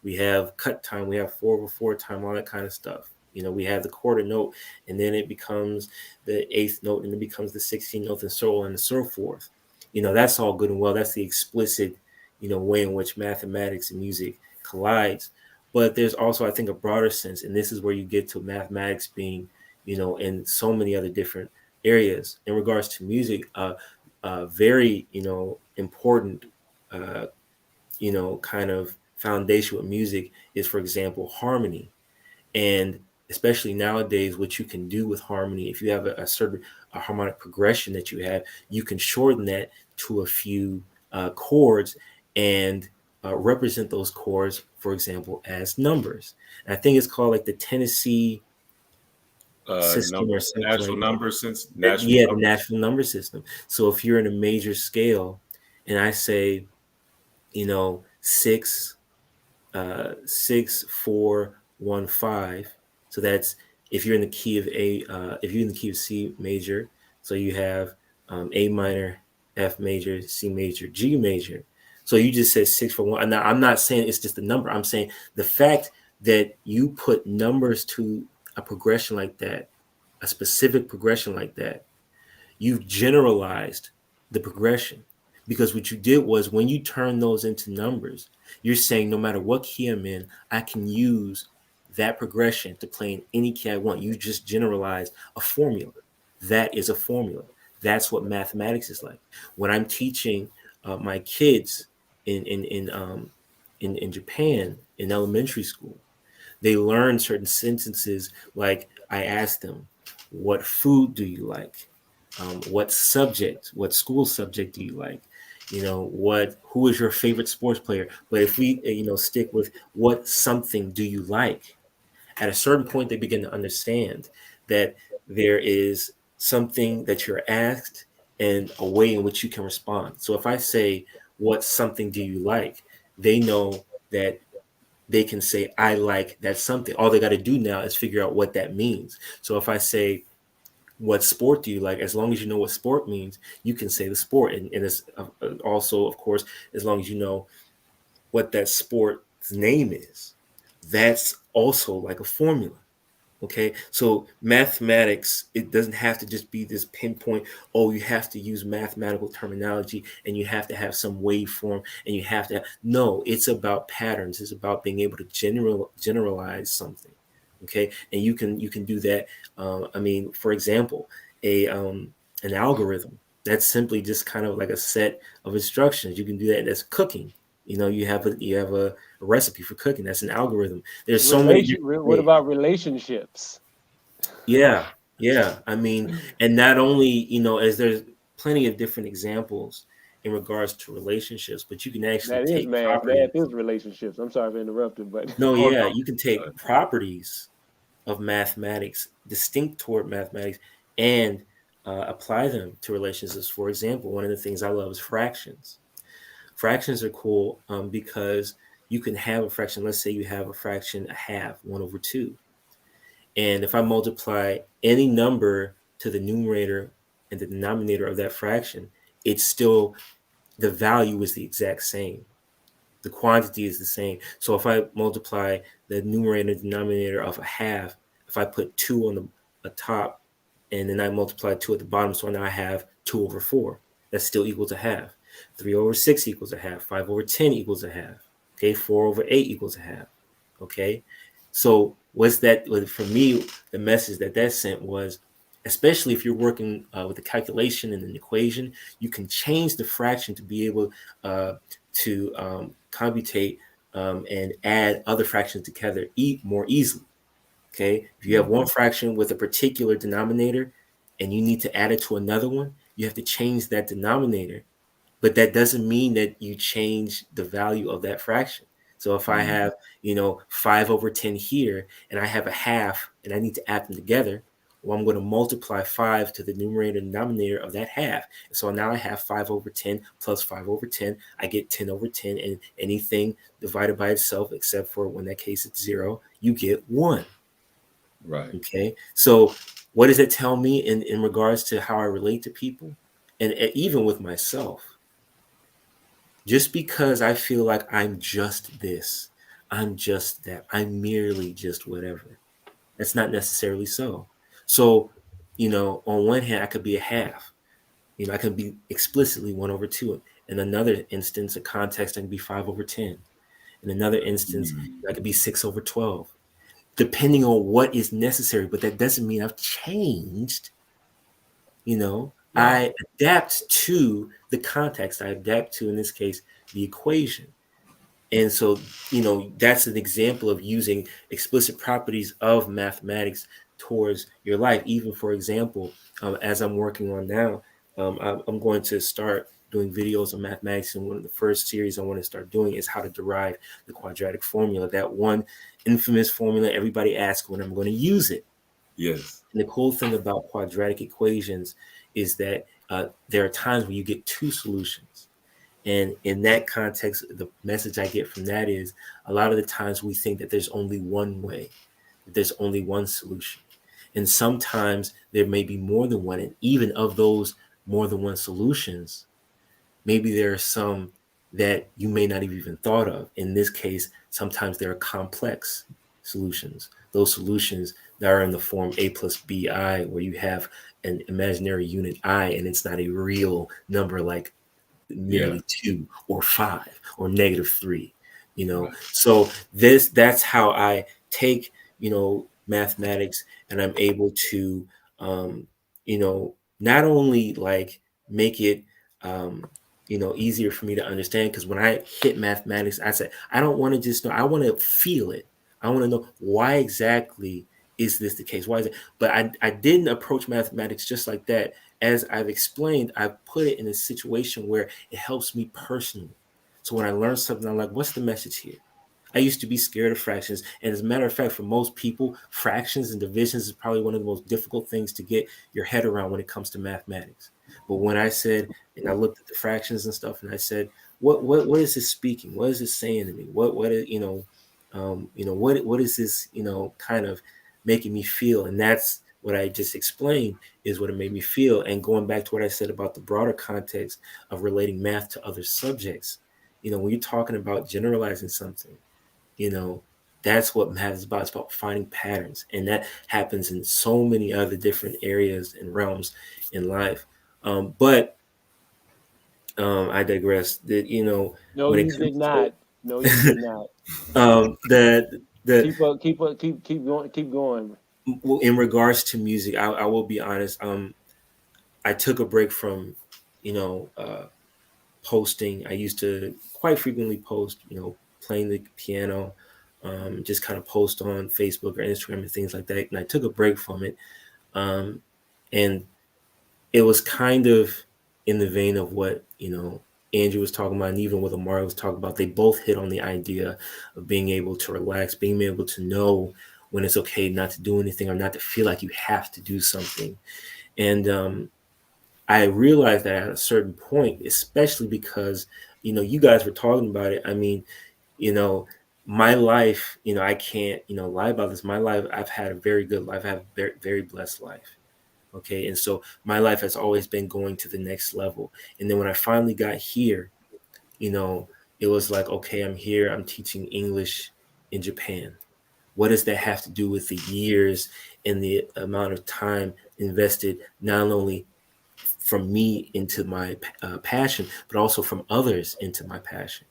we have cut time, we have 4/4 time, all that kind of stuff. We have the quarter note, and then it becomes the eighth note, and it becomes the 16th note, and so on and so forth. That's all good and well. That's the explicit, way in which mathematics and music collides. But there's also, I think, a broader sense, and this is where you get to mathematics being, in so many other different areas. In regards to music, very, important, kind of foundation with music is, for example, harmony. And especially nowadays, what you can do with harmony, if you have a certain harmonic progression that you have, you can shorten that to a few chords and represent those chords, for example, as numbers. And I think it's called like the Tennessee system or something Natural like that. number since national Yeah, the number. natural number system. So if you're in a major scale and I say, 6, 4, 1, 5. So that's if you're in the key of if you're in the key of C major. So you have A minor, F major, C major, G major. So you just said 6 for 1. Now I'm not saying it's just a number. I'm saying the fact that you put numbers to a progression like that, a specific progression like that, you've generalized the progression, because what you did was when you turn those into numbers, you're saying no matter what key I'm in, I can use that progression to play in any key I want. You just generalized a formula. That is a formula. That's what mathematics is like. When I'm teaching my kids in Japan in elementary school, they learn certain sentences like I ask them, "What food do you like? What school subject do you like? Who is your favorite sports player?" But if we, stick with what something do you like, at a certain point, they begin to understand that there is something that you're asked and a way in which you can respond. So if I say, "What something do you like?" they know that they can say, "I like that something." All they got to do now is figure out what that means. So if I say, "What sport do you like?" as long as you know what sport means, you can say the sport. And it's also, of course, as long as you know what that sport's name is. That's also like a formula. Okay, so mathematics, it doesn't have to just be this pinpoint, oh, you have to use mathematical terminology and you have to have some waveform and you have to, no, it's about patterns. It's about being able to generalize something. Okay, and you can do that. For example, an algorithm, that's simply just kind of like a set of instructions. You can do that. That's cooking. You have a recipe for cooking. That's an algorithm. There's so many different What ways. about relationships? Yeah, yeah. And not only, as there's plenty of different examples in regards to relationships, but you can actually That is take math. Math properties. is relationships. I'm sorry for interrupting, but No, Oh yeah, no. you can take properties of mathematics, distinct toward mathematics, and apply them to relationships. For example, one of the things I love is fractions. Fractions are cool because you can have a fraction. Let's say you have a fraction, a half, 1/2. And if I multiply any number to the numerator and the denominator of that fraction, it's still, the value is the exact same. The quantity is the same. So if I multiply the numerator and denominator of a half, if I put 2 on the top and then I multiply 2 at the bottom, so now I have 2/4. That's still equal to half. 3/6 equals a half. 5/10 equals a half. Okay, 4/8 equals a half. Okay, so what's that? For me, the message that sent was, especially if you're working with a calculation and an equation, you can change the fraction to be able to computate and add other fractions together more easily. Okay, if you have one fraction with a particular denominator and you need to add it to another one, you have to change that denominator, but that doesn't mean that you change the value of that fraction. So if I have, 5/10 here and I have a half and I need to add them together, well, I'm going to multiply 5 to the numerator and denominator of that half. So now I have 5/10 plus 5/10. I get 10/10, and anything divided by itself, except for when that case it's 0, you get 1. Right. Okay. So what does it tell me in regards to how I relate to people? And even with myself? Just because I feel like I'm just this, I'm just that, I'm merely just whatever. That's not necessarily so. So, on one hand, I could be a half. I can be explicitly 1/2. In another instance, a context, I can be 5/10. In another instance, I could be 6/12, depending on what is necessary. But that doesn't mean I've changed. Right. I adapt to the context. I adapt to, in this case, the equation. And so, that's an example of using explicit properties of mathematics towards your life. Even, for example, as I'm working on now, I'm going to start doing videos on mathematics. And one of the first series I want to start doing is how to derive the quadratic formula, that one infamous formula everybody asks when I'm going to use it. Yes. And the cool thing about quadratic equations is that there are times when you get two solutions. And in that context, the message I get from that is a lot of the times we think that there's only one way, that there's only one solution. And sometimes there may be more than one. And even of those more than one solutions, maybe there are some that you may not have even thought of. In this case, sometimes there are complex solutions. Those solutions that are in the form a plus bi, where you have an imaginary unit I, and it's not a real number like merely 2 or 5 or -3, Right. So that's how I take, mathematics, and I'm able to, not only like make it, easier for me to understand. Because when I hit mathematics, I said, I don't want to just know, I want to feel it. I want to know, why exactly is this the case? Why is it? But I didn't approach mathematics just like that. As I've explained, I put it in a situation where it helps me personally. So when I learn something, I'm like, what's the message here? I used to be scared of fractions. And as a matter of fact, for most people, fractions and divisions is probably one of the most difficult things to get your head around when it comes to mathematics. But when I said, and I looked at the fractions and stuff, and I said, what is this speaking? What is this saying to me? What is, what is this, kind of making me feel? And that's what I just explained is what it made me feel. And going back to what I said about the broader context of relating math to other subjects, when you're talking about generalizing something, you know, that's what math is about. It's about finding patterns. And that happens in so many other different areas and realms in life. But I digress. That, No, when it you did comes not. No, you did not. to the Keep up, keep up, keep going, keep going. well, in regards to music, I will be honest. I took a break from, you know, uh, posting. I used to quite frequently post, playing the piano, just kind of post on Facebook or Instagram and things like that. And I took a break from it. Um, and it was kind of in the vein of what, Andrew was talking about, and even what Amari was talking about. They both hit on the idea of being able to relax, being able to know when it's okay not to do anything or not to feel like you have to do something. And I realized that at a certain point, especially because, you guys were talking about it. I mean, you know, my life, I can't, lie about this. My life, I've had a very good life. I have a very, very blessed life. Okay. And so my life has always been going to the next level. And then when I finally got here, you know, it was like, okay, I'm here, I'm teaching English in Japan. What does that have to do with the years and the amount of time invested, not only from me into my passion, but also from others into my passion?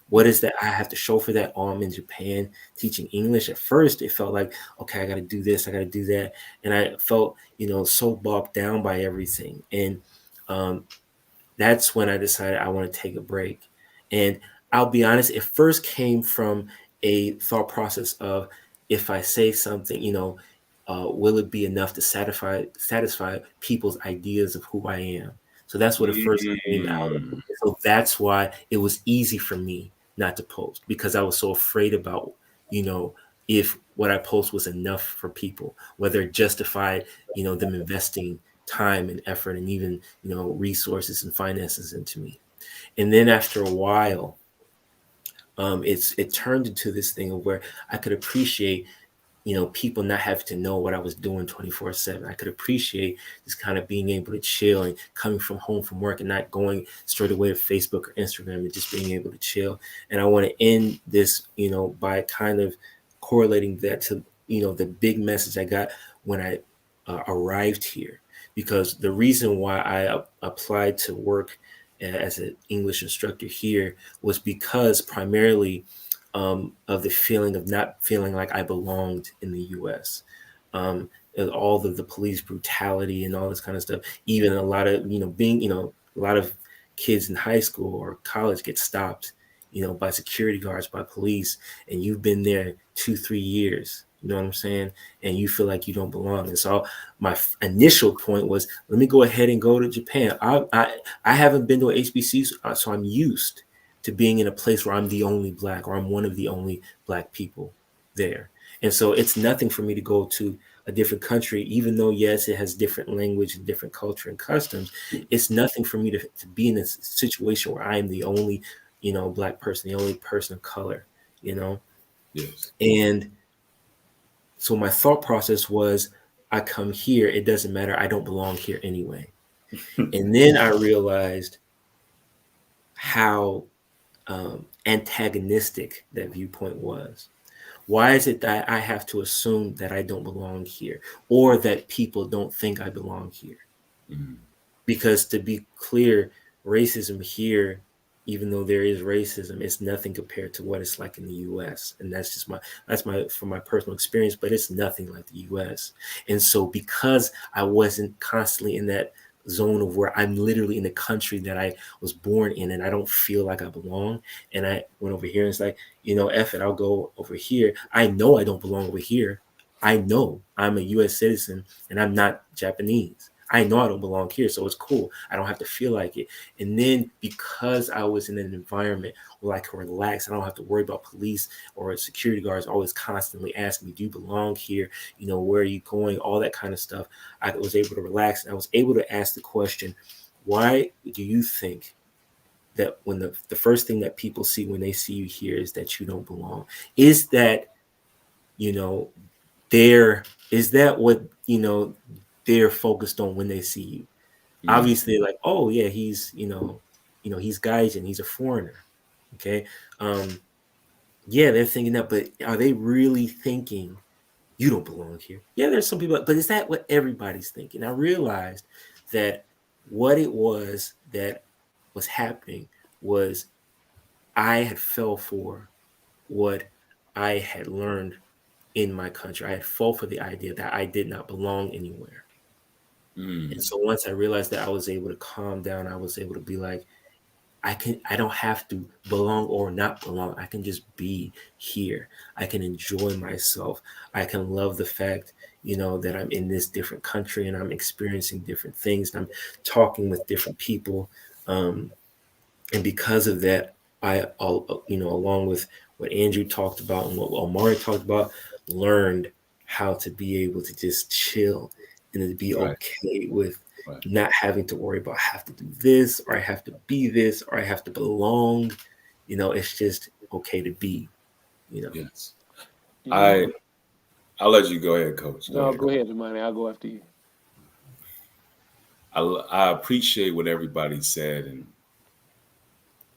What is that I have to show for that? Oh, I'm in Japan teaching English. At first, it felt like, okay, I got to do this, I got to do that. And I felt, so bogged down by everything. And um, that's when I decided I want to take a break. And I'll be honest, it first came from a thought process of, if I say something, will it be enough to satisfy people's ideas of who I am? So that's what it first came out of. Mm. So that's why it was easy for me not to post, because I was so afraid about, you know, if what I post was enough for people, whether it justified, them investing time and effort and even, resources and finances into me. And then after a while, it turned into this thing of where I could appreciate, people not having to know what I was doing 24/7. I could appreciate just kind of being able to chill and coming from home from work and not going straight away to Facebook or Instagram, and just being able to chill. And I want to end this, by kind of correlating that to, the big message I got when I arrived here. Because the reason why I applied to work as an English instructor here was because primarily of the feeling of not feeling like I belonged in the U.S. And all of the police brutality and all this kind of stuff. Even a lot of, a lot of kids in high school or college get stopped, by security guards, by police, and you've been there 2-3 years. You know what I'm saying? And you feel like you don't belong. And so my initial point was, let me go ahead and go to Japan. I haven't been to an HBC, so I'm used to being in a place where I'm the only Black, or I'm one of the only Black people there. And so it's nothing for me to go to a different country, even though, yes, it has different language and different culture and customs. It's nothing for me to be in a situation where I am the only, Black person, the only person of color, Yes. And so my thought process was, I come here, it doesn't matter. I don't belong here anyway. And then I realized how antagonistic that viewpoint was. Why is it that I have to assume that I don't belong here, or that people don't think I belong here? Mm-hmm. Because to be clear, racism here, even though there is racism, it's nothing compared to what it's like in the US. And that's from my personal experience, but it's nothing like the US. And so because I wasn't constantly in that zone of where I'm literally in the country that I was born in, and I don't feel like I belong, and I went over here and it's like, F it, I'll go over here. I know I don't belong over here. I know I'm a US citizen and I'm not Japanese. I know I don't belong here, so it's cool. I don't have to feel like it. And then because I was in an environment where I can relax, I don't have to worry about police or security guards always constantly asking me, do you belong here? Where are you going? All that kind of stuff. I was able to relax, and I was able to ask the question, why do you think that when the first thing that people see when they see you here is that you don't belong? Is that, is that what, they're focused on when they see you? Mm-hmm. Obviously, like, oh yeah, he's he's Gaijin, he's a foreigner. Okay. Yeah, they're thinking that, but are they really thinking you don't belong here? Yeah, there's some people, but is that what everybody's thinking? I realized that what it was that was happening was I had fell for what I had learned in my country. I had fall for the idea that I did not belong anywhere. And so once I realized that, I was able to calm down. I was able to be like, I don't have to belong or not belong. I can just be here. I can enjoy myself. I can love the fact, that I'm in this different country and I'm experiencing different things. And I'm talking with different people. And because of that, along with what Andrew talked about and what Omari talked about, learned how to be able to just chill and to be Right. okay with Right. not having to worry about, I have to do this, or I have to be this, or I have to belong. It's just okay to be. Yes. I'll let you go ahead, Coach. Go ahead, iMANi. I'll go after you. I appreciate what everybody said, and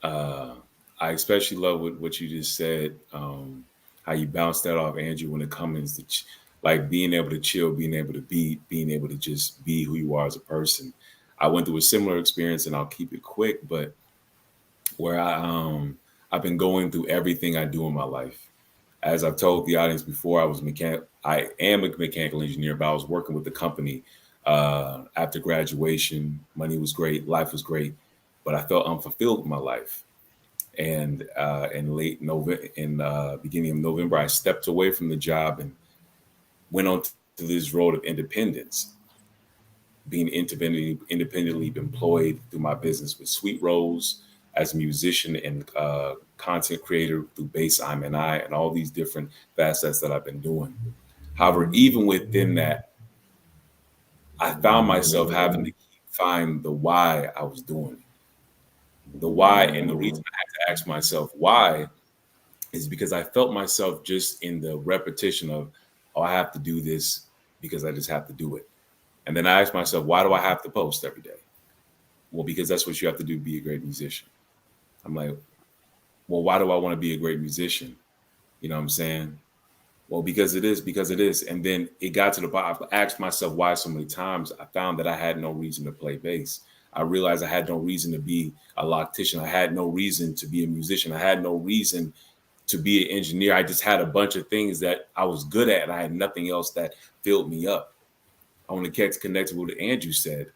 I especially love what you just said. How you bounced that off, Andrew, when it comes to like being able to chill, being able to being able to just be who you are as a person. I went through a similar experience, and I'll keep it quick, but where I've been going through everything I do in my life. As I've told the audience before, I am a mechanical engineer, but I was working with the company after graduation. Money was great, life was great, but I felt unfulfilled with my life. And in late November, beginning of November, I stepped away from the job and went on to this road of independence, being independently employed through my business with Sweet Rose as a musician and content creator through Bass iMANi and all these different facets that I've been doing. However, even within that, I found myself having to find the why I was doing it. The why, and the reason I had to ask myself why is because I felt myself just in the repetition of, oh, I have to do this because I just have to do it. And then I asked myself, why do I have to post every day? Well, because that's what you have to do to be a great musician. I'm like, well, why do I want to be a great musician? You know what I'm saying? Well, because it is. And then it got to the point, I asked myself why so many times. I found that I had no reason to play bass. I realized I had no reason to be a loctician. I had no reason to be a musician. I had no reason to be an engineer. I just had a bunch of things that I was good at, and I had nothing else that filled me up. I want to get connected with what Andrew said.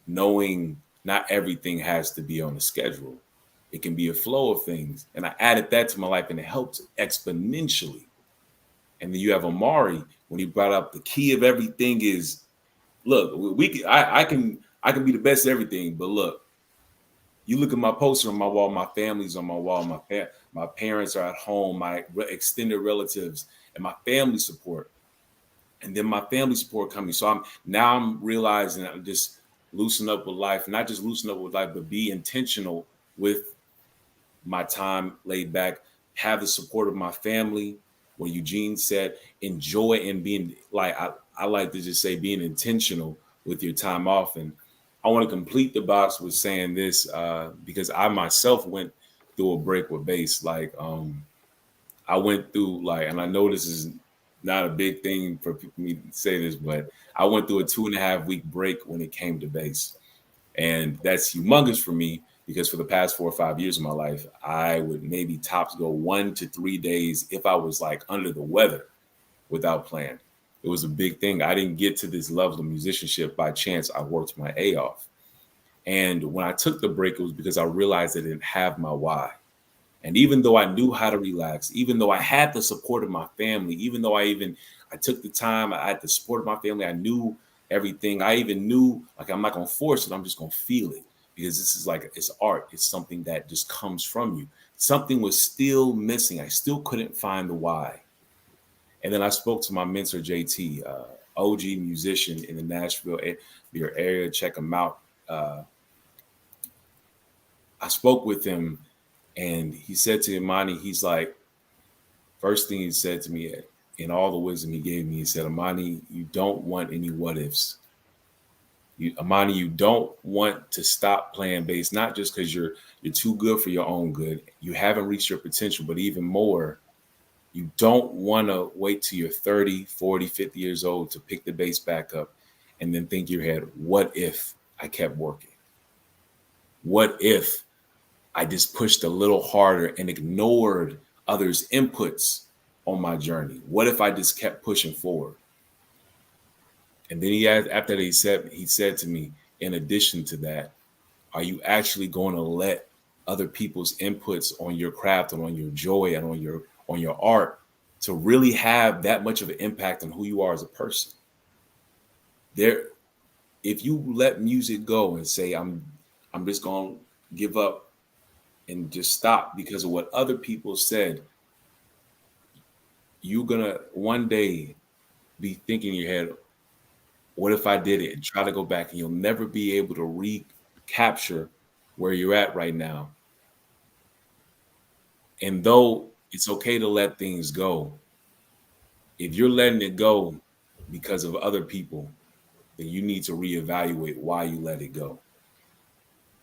Knowing not everything has to be on the schedule. It can be a flow of things. And I added that to my life, and it helped exponentially. And then you have Amari when he brought up the key of everything is, look, I can be the best at everything, but look, you look at my poster on my wall, my family's on my wall, my parents are at home, my extended relatives, and my family support, and then my family support coming. So I'm realizing I'm just loosen up with life, not just loosen up with life, but be intentional with my time laid back, have the support of my family. What Eugene said, enjoy and being like, I like to just say being intentional with your time off. And I want to complete the box with saying this because I myself went through a break with bass. Like I went through like, and I know this is not a big thing for me to say this, but I went through a 2.5 week break when it came to bass. And that's humongous for me because for the past 4 or 5 years of my life, I would maybe tops go 1 to 3 days if I was like under the weather without playing. It was a big thing. I didn't get to this level of musicianship by chance. I worked my A off. And when I took the break, it was because I realized I didn't have my why. And even though I knew how to relax, even though I had the support of my family, even though I took the time, I had the support of my family, I knew everything. I even knew like I'm not gonna force it, I'm just gonna feel it because this is like it's art. It's something that just comes from you. Something was still missing. I still couldn't find the why. And then I spoke to my mentor, JT, OG musician in the Nashville area. Check him out. I spoke with him and he said to iMANi, he's like, first thing he said to me in all the wisdom he gave me, he said, iMANi, you don't want any what ifs. iMANi, you don't want to stop playing bass, not just because you're too good for your own good. You haven't reached your potential, but even more, you don't want to wait till you're 30, 40, 50 years old to pick the bass back up and then think in your head, what if I kept working? What if I just pushed a little harder and ignored others' inputs on my journey? What if I just kept pushing forward? And then after that, he said to me, in addition to that, are you actually going to let other people's inputs on your craft and on your joy and on your art to really have that much of an impact on who you are as a person? If you let music go and say, I'm just going to give up and just stop because of what other people said, you're going to one day be thinking in your head, what if I did it, and try to go back, and you'll never be able to recapture where you're at right now. And though it's okay to let things go, if you're letting it go because of other people, then you need to reevaluate why you let it go.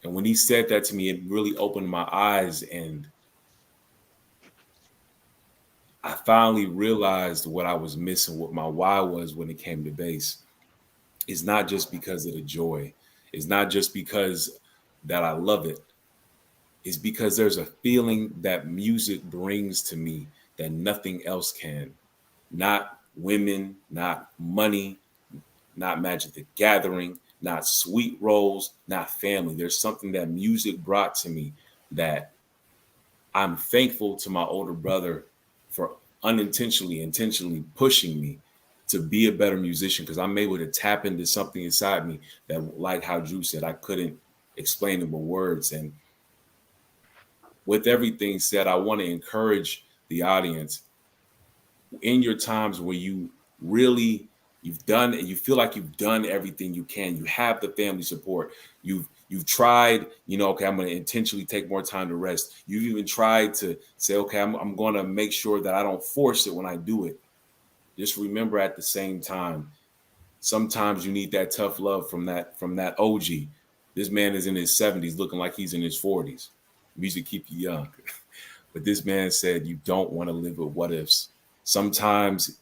And when he said that to me, it really opened my eyes, and I finally realized what I was missing, what my why was when it came to bass. It's not just because of the joy. It's not just because that I love it. It's because there's a feeling that music brings to me that nothing else can. Not women, not money, not Magic the Gathering, not sweet rolls, not family. There's something that music brought to me that I'm thankful to my older brother for intentionally pushing me to be a better musician, because I'm able to tap into something inside me that, like how Drew said, I couldn't explain it with words. And with everything said, I want to encourage the audience in your times where you've done and you feel like you've done everything you can. You have the family support. You've tried, okay, I'm going to intentionally take more time to rest. You've even tried to say, okay, I'm going to make sure that I don't force it when I do it. Just remember at the same time, sometimes you need that tough love from that OG. This man is in his 70s looking like he's in his 40s. Music keep you young. But this man said you don't want to live with what ifs. Sometimes,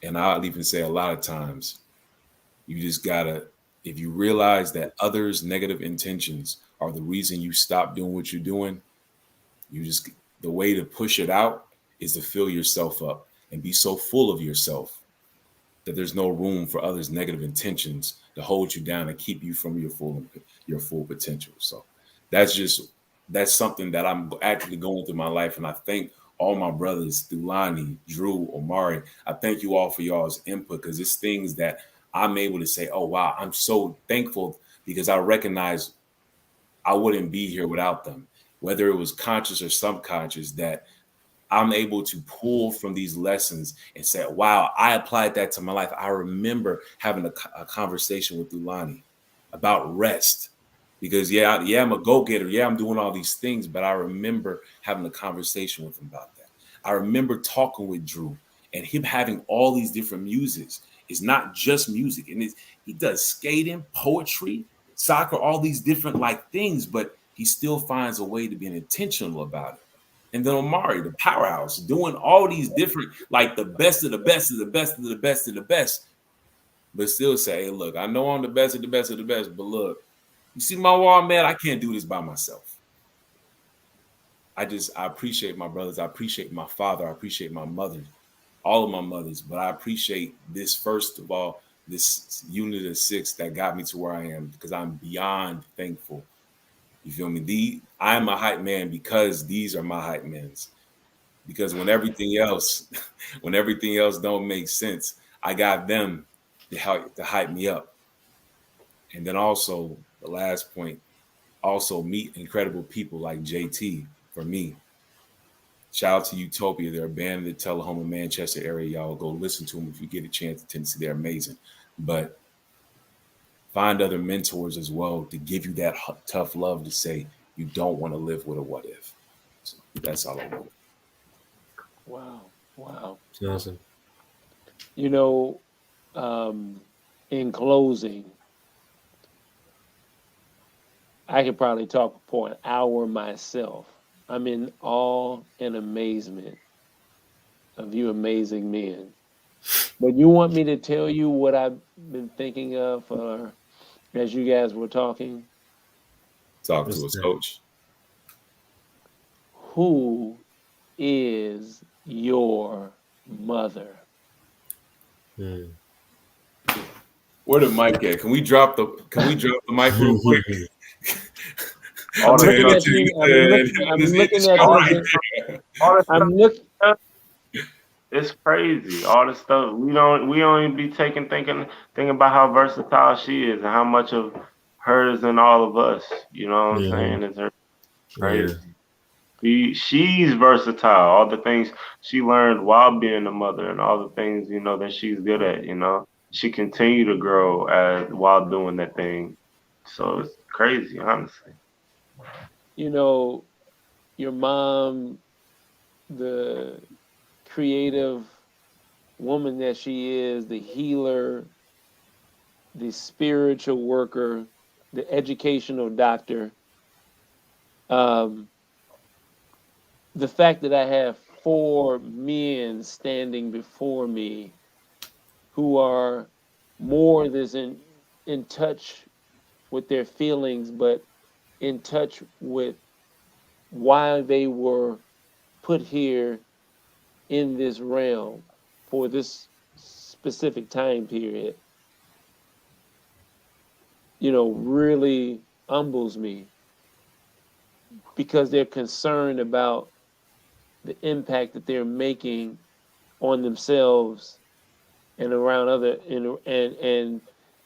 and I'll even say a lot of times, you just gotta, if you realize that others' negative intentions are the reason you stop doing what you're doing, the way to push it out is to fill yourself up and be so full of yourself that there's no room for others' negative intentions to hold you down and keep you from your full potential. So that's something that I'm actually going through my life, and I thank all my brothers, Thulani, Drew, Omari. I thank you all for y'all's input because it's things that I'm able to say, oh wow, I'm so thankful because I recognize I wouldn't be here without them, whether it was conscious or subconscious, that I'm able to pull from these lessons and say, wow, I applied that to my life. I remember having a conversation with Thulani about rest because yeah, I'm a go-getter. Yeah, I'm doing all these things, but I remember having a conversation with him about that. I remember talking with Drew and him having all these different musics. It's not just music. And he does skating, poetry, soccer, all these different like things, but he still finds a way to be intentional about it. And then Omari, the powerhouse, doing all these different, like the best of the best of the best of the best of the best, but still say, hey, look, I know I'm the best of the best of the best, but look, you see my wall, man, I can't do this by myself. I appreciate my brothers. I appreciate my father. I appreciate my mother, all of my mothers, but I appreciate this, first of all, this unit of six that got me to where I am because I'm beyond thankful. You feel me? I'm a hype man because these are my hype men's. Because when everything else don't make sense, I got them to hype me up. And then also the last point, also meet incredible people like JT for me. Shout out to Utopia. They're a band in the Tullahoma, Manchester area. Y'all go listen to them if you get a chance to Tennessee. They're amazing. But find other mentors as well to give you that tough love to say you don't want to live with a what if. So that's all I want. Wow. It's awesome. You know, in closing, I could probably talk for an hour myself. I'm in awe and amazement of you amazing men. But you want me to tell you what I've been thinking of as you guys were talking? Talk What's to us, that? coach. Who is your mother? Hmm. Where the mic at? Can we drop the mic real quick? All I'm the looking stuff, at you. I'm This looking is at show all right this. there. all the I'm look. stuff. It's crazy. All the stuff we don't even be thinking about how versatile she is and how much of her is in all of us. You know what I'm Mhm. saying? It's her Yeah. crazy. She's versatile. All the things she learned while being a mother and all the things, that she's good at, She continued to grow while doing that thing. So it's crazy, honestly. You know, your mom, the creative woman that she is, the healer, the spiritual worker, the educational doctor. Um, the fact that I have four men standing before me who are more than in touch with their feelings, but in touch with why they were put here in this realm for this specific time period, really humbles me because they're concerned about the impact that they're making on themselves and around and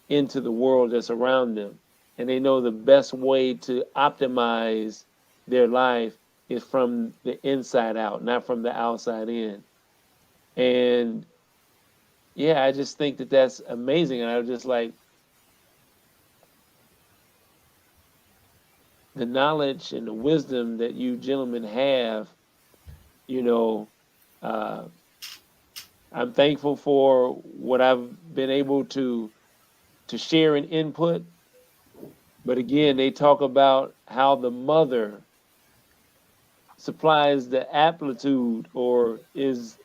into the world that's around them. And they know the best way to optimize their life is from the inside out, not from the outside in. And yeah, I just think that that's amazing. And I was just like, the knowledge and the wisdom that you gentlemen have, you know, uh, I'm thankful for what I've been able to share and input. But again, they talk about how the mother supplies the amplitude or is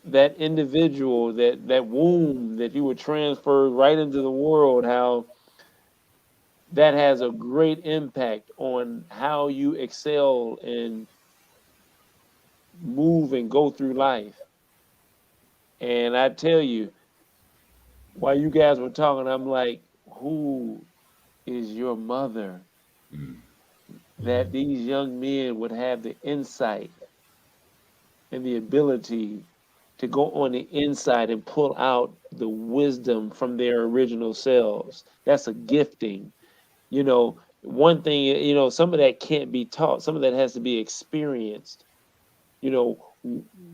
that individual, that womb that you were transferred right into the world, how that has a great impact on how you excel and move and go through life. And I tell you, while you guys were talking, I'm like, who is your mother? Mm. that these young men would have the insight and the ability to go on the inside and pull out the wisdom from their original selves. That's a gifting. You know, one thing, some of that can't be taught, some of that has to be experienced.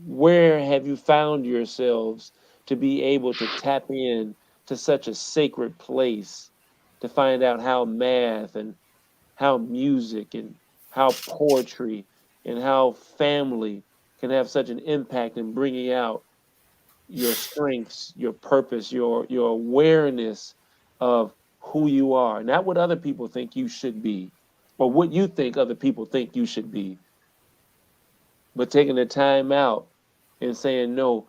Where have you found yourselves to be able to tap in to such a sacred place to find out how math and how music and how poetry and how family can have such an impact in bringing out your strengths, your purpose, your awareness of who you are, not what other people think you should be or what you think other people think you should be, but taking the time out and saying, no,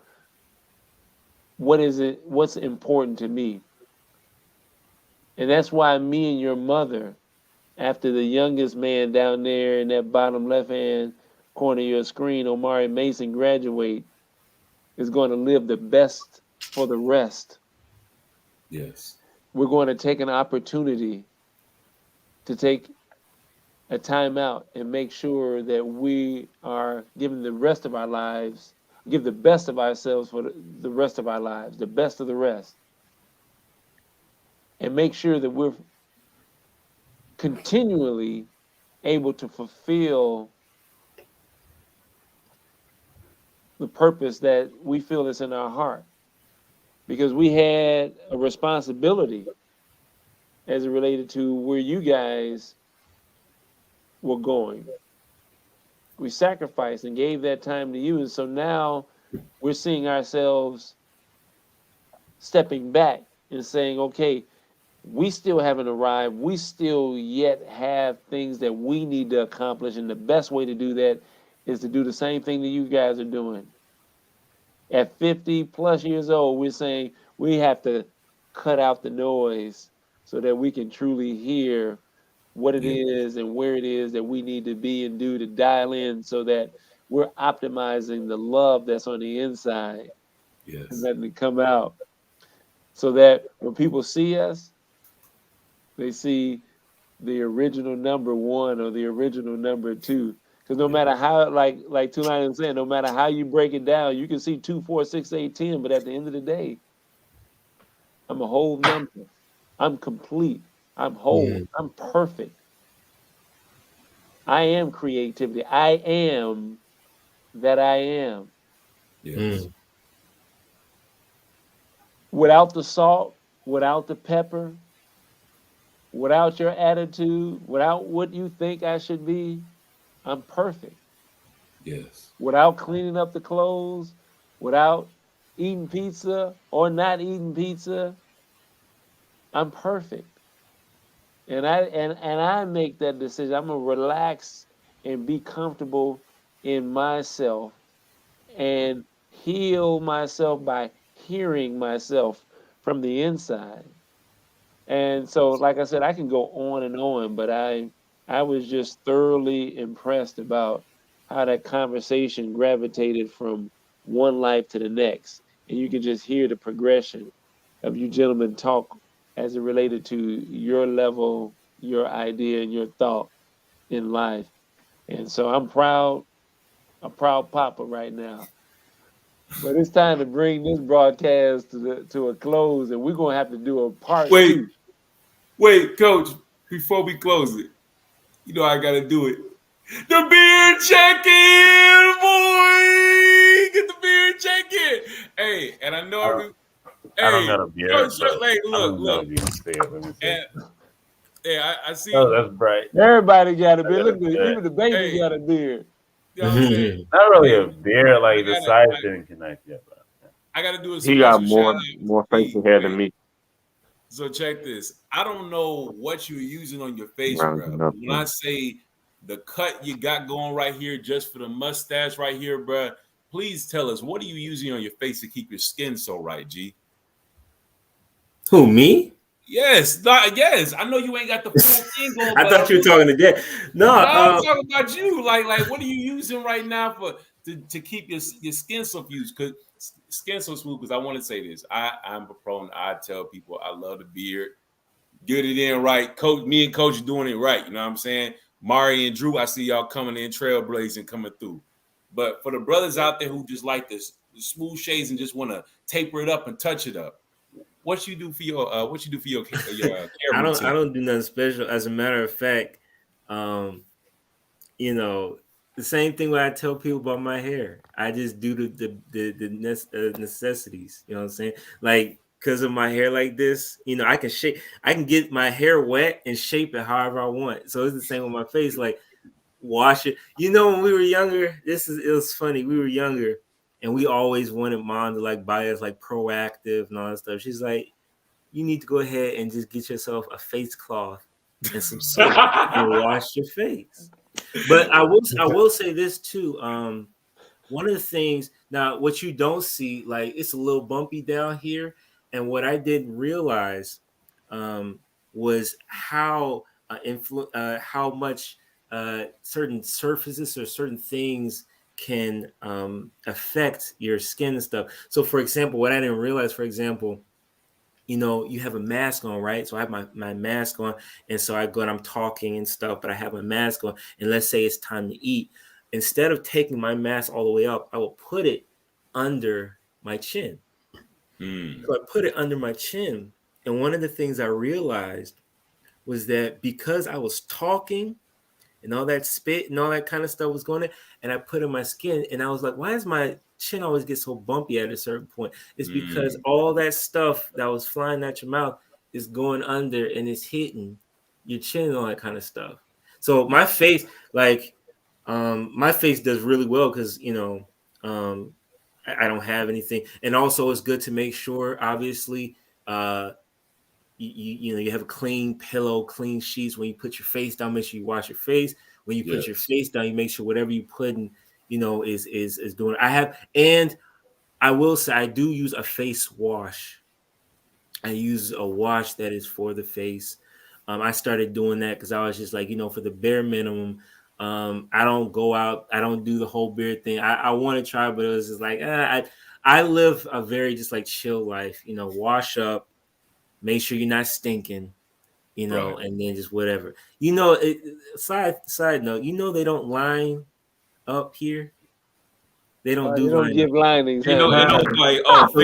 what is it? What's important to me? And that's why me and your mother, after the youngest man down there in that bottom left-hand corner of your screen, Omari Mason, graduate, is going to live the best for the rest. Yes. We're going to take an opportunity to take a time out and make sure that we are giving the rest of our lives, give the best of ourselves for the rest of our lives, the best of the rest. And make sure that we're continually able to fulfill the purpose that we feel is in our heart. Because we had a responsibility as it related to where you guys were going. We sacrificed and gave that time to you. And so now we're seeing ourselves stepping back and saying, okay, we still haven't arrived. We still yet have things that we need to accomplish. And the best way to do that is to do the same thing that you guys are doing. At 50 plus years old, we're saying we have to cut out the noise so that we can truly hear what it is and where it is that we need to be and do to dial in so that we're optimizing the love that's on the inside and letting it come out. So that when people see us, they see the original number one or the original number two. Because no matter how, like Tulane was saying, no matter how you break it down, you can see 2, 4, 6, 8, 10. But at the end of the day, I'm a whole number. I'm complete. I'm whole. I'm perfect. I am creativity. I am that I am. Yes. Without the salt, without the pepper, without your attitude, without what you think I should be, I'm perfect. Yes. Without cleaning up the clothes, without eating pizza or not eating pizza, I'm perfect. And I make that decision. I'm gonna relax and be comfortable in myself and heal myself by hearing myself from the inside. And so, like I said, I can go on and on, but I was just thoroughly impressed about how that conversation gravitated from one life to the next. And you can just hear the progression of you gentlemen talk as it related to your level, your idea, and your thought in life. And so I'm proud, a proud papa right now. But it's time to bring this broadcast to a close, and we're gonna have to do a part Wait, 2. wait, Coach. Before we close it, you know I gotta do it. The beer check-in, boy. Get the beer check-in. Hey, and I know I don't hey, got a beard, Coach, but hey, I look, don't know look. if you can see it. Let me see. And yeah, I see. Oh, that's bright. Everybody got a I beard. got a Look, beard. even the baby Hey, got a beard. you know what I'm saying? Not really Hey, a beard, like the size I, didn't connect yet. But I gotta do a He got special shout out more to facial Steve, hair than man. me. So check this. I don't know what you're using on your face, bro. Rounding up. When I say the cut you got going right here, just for the mustache right here, bro, please tell us, what are you using on your face to keep your skin so right, G? Who, me? Yes, yes. I know you ain't got the full thing going, I but thought you were talking to Jay. No, no, I'm talking about you. Like, what are you using right now to keep your skin so fused? Cause skin so smooth. Because I want to say this. I'm a prone. I tell people I love the beard. Get it in right. Coach, me and Coach doing it right. You know what I'm saying? Mari and Drew, I see y'all coming in, trailblazing, coming through. But for the brothers out there who just like this the smooth shades and just want to taper it up and touch it up, what you do for your hair I routine? don't do nothing special. As a matter of fact, you know, the same thing when I tell people about my hair. I just do the necessities. You know what I'm saying? Like because of my hair like this, you know, I can get my hair wet and shape it however I want. So it's the same with my face. Like wash it. You know, when we were younger, it was funny. We were younger, and we always wanted mom to like buy us like Proactive and all that stuff. She's like, you need to go ahead and just get yourself a face cloth and some soap and wash your face. But I will say this too. One of the things now, what you don't see, like it's a little bumpy down here, and what I didn't realize was how much certain surfaces or certain things can affect your skin and stuff. So, for example, what I didn't realize, for example, you know, you have a mask on, right? So I have my mask on, and so I go and I'm talking and stuff, but I have my mask on, and let's say it's time to eat. Instead of taking my mask all the way up, I will put it under my chin. So I put it under my chin, and one of the things I realized was that because I was talking and all that spit and all that kind of stuff was going in, and I put in my skin, and I was like, why does my chin always get so bumpy at a certain point? It's because all that stuff that was flying out your mouth is going under and it's hitting your chin and all that kind of stuff. So my face, like, my face does really well because, you know, I don't have anything. And also it's good to make sure, obviously, you know, you have a clean pillow, clean sheets. When you put your face down, make sure you wash your face. When you put your face down, you make sure whatever you put in, you know, is doing. And I will say I do use a face wash. I use a wash that is for the face. I started doing that because I was just like, you know, for the bare minimum. I don't go out. I don't do the whole beard thing. I want to try, but it was just like, I live a very just like chill life. You know, wash up, make sure you're not stinking, you know, and then just whatever. You know, side note, you know they don't line up here. They don't do you don't line give up. linings. You know, Huh? like, So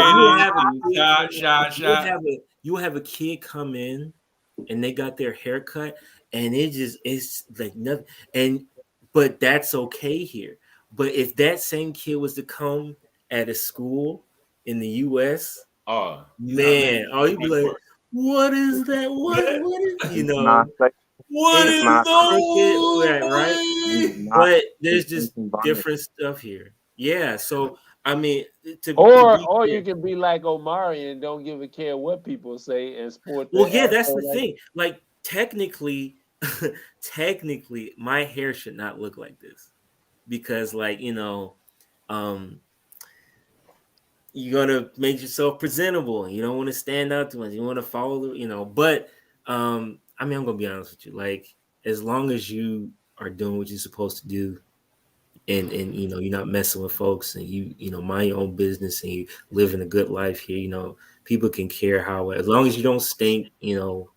shot. you'll have a kid come in and they got their haircut and it's like nothing. But that's okay here. But if that same kid was to come at a school in the US, man, you'd be like, what is that? What is, you know? What It's is not those? right? But there's just different stuff here. Yeah. So I mean, Or you can be like Omari and don't give a care what people say and sport. Well, yeah, that's the thing. Like technically, technically, my hair should not look like this because, like, you know, you're gonna make yourself presentable. You don't want to stand out too much. You want to follow, you know. But I mean, I'm gonna be honest with you. Like, as long as you are doing what you're supposed to do, and you know, you're not messing with folks, and you know, mind your own business, and you living a good life here. You know, people can care how, as long as you don't stink. You know,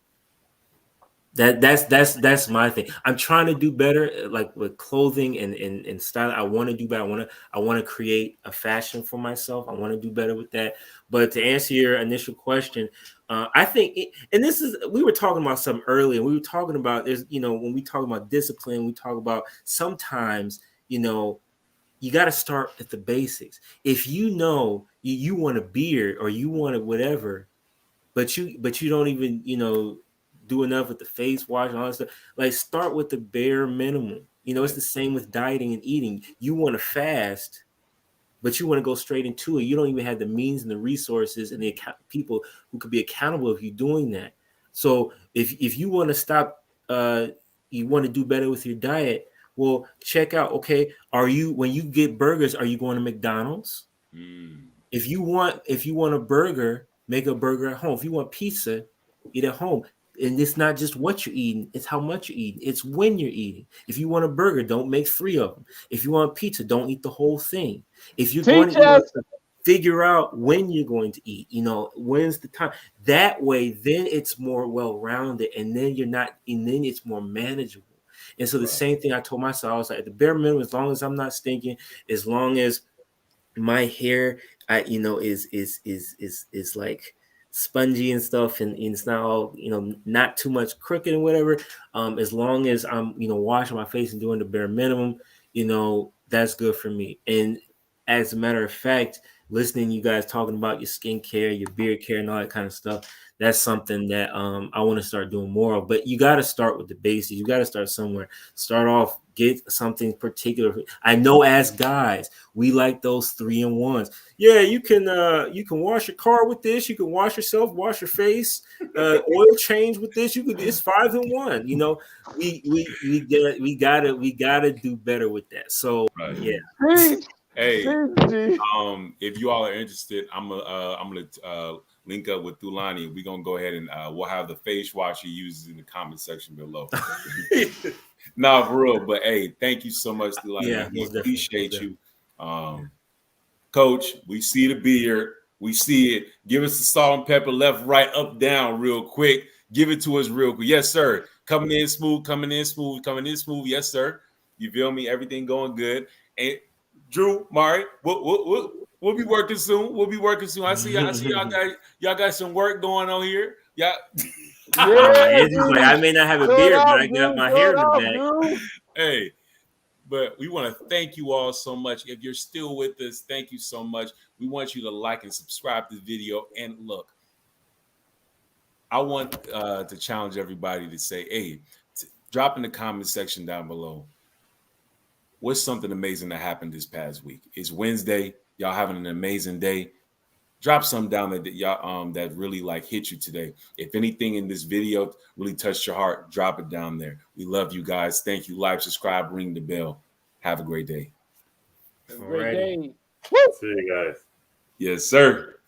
that's my thing. I'm trying to do better, like with clothing and style. I want to do better. I want to create a fashion for myself. I want to do better with that. But to answer your initial question, I think, and this is, we were talking about something earlier. We were talking about, there's, you know, when we talk about discipline, we talk about sometimes, you know, you got to start at the basics. If you know you want a beard or you want a whatever, but you don't even, you know, do enough with the face wash and all that stuff. Like, start with the bare minimum. You know, it's the same with dieting and eating. You want to fast, but you want to go straight into it. You don't even have the means and the resources and the people who could be accountable if you're doing that. So if you want to stop, you want to do better with your diet. Well, check out. Okay, when you get burgers, are you going to McDonald's? If you want a burger, make a burger at home. If you want pizza, eat at home. And it's not just what you're eating, it's how much you're eating. It's when you're eating. If you want a burger, don't make 3 of them. If you want pizza, don't eat the whole thing. If you're going to eat, figure out when you're going to eat, you know, when's the time. That way, then it's more well-rounded, and then and then it's more manageable. And so the same thing I told myself, I was like, at the bare minimum, as long as I'm not stinking, as long as my hair, is like spongy and stuff, and it's not all, not too much crooked and whatever. As long as I'm, washing my face and doing the bare minimum, that's good for me. And as a matter of fact, listening to you guys talking about your skincare, your beard care, and all that kind of stuff, that's something that I want to start doing more of. But you got to start with the basics. You got to start somewhere. Start off, get something particular. I know as guys, we like those 3-in-1s. Yeah, you can wash your car with this. You can wash yourself, wash your face, oil change with this. It's 5-in-1. We gotta do better with that. So yeah. Hey, if you all are interested, I'm gonna link up with Thulani. We're gonna go ahead and we'll have the face wash he uses in the comment section below. Nah, for real. But hey, thank you so much, Thulani. Yeah, We appreciate you. Coach, we see the beard. We see it. Give us the salt and pepper, left, right, up, down, real quick. Give it to us real quick. Yes, sir. Coming in smooth. Yes, sir. You feel me? Everything going good. And Drew, Mari, we'll be working soon. I see y'all got some work going on here. Yeah. Andrew's like, I may not have a beard, but I got my hair in the back. Hey, but we want to thank you all so much. If you're still with us, thank you so much. We want you to like and subscribe to the video. And look, I want to challenge everybody to say, hey, drop in the comment section down below. What's something amazing that happened this past week? It's Wednesday. Y'all having an amazing day. Drop something down that y'all that really like hit you today. If anything in this video really touched your heart, drop it down there. We love you guys. Thank you. Like, subscribe, ring the bell. Have a great day. Have a great day. See you guys. Yes, sir.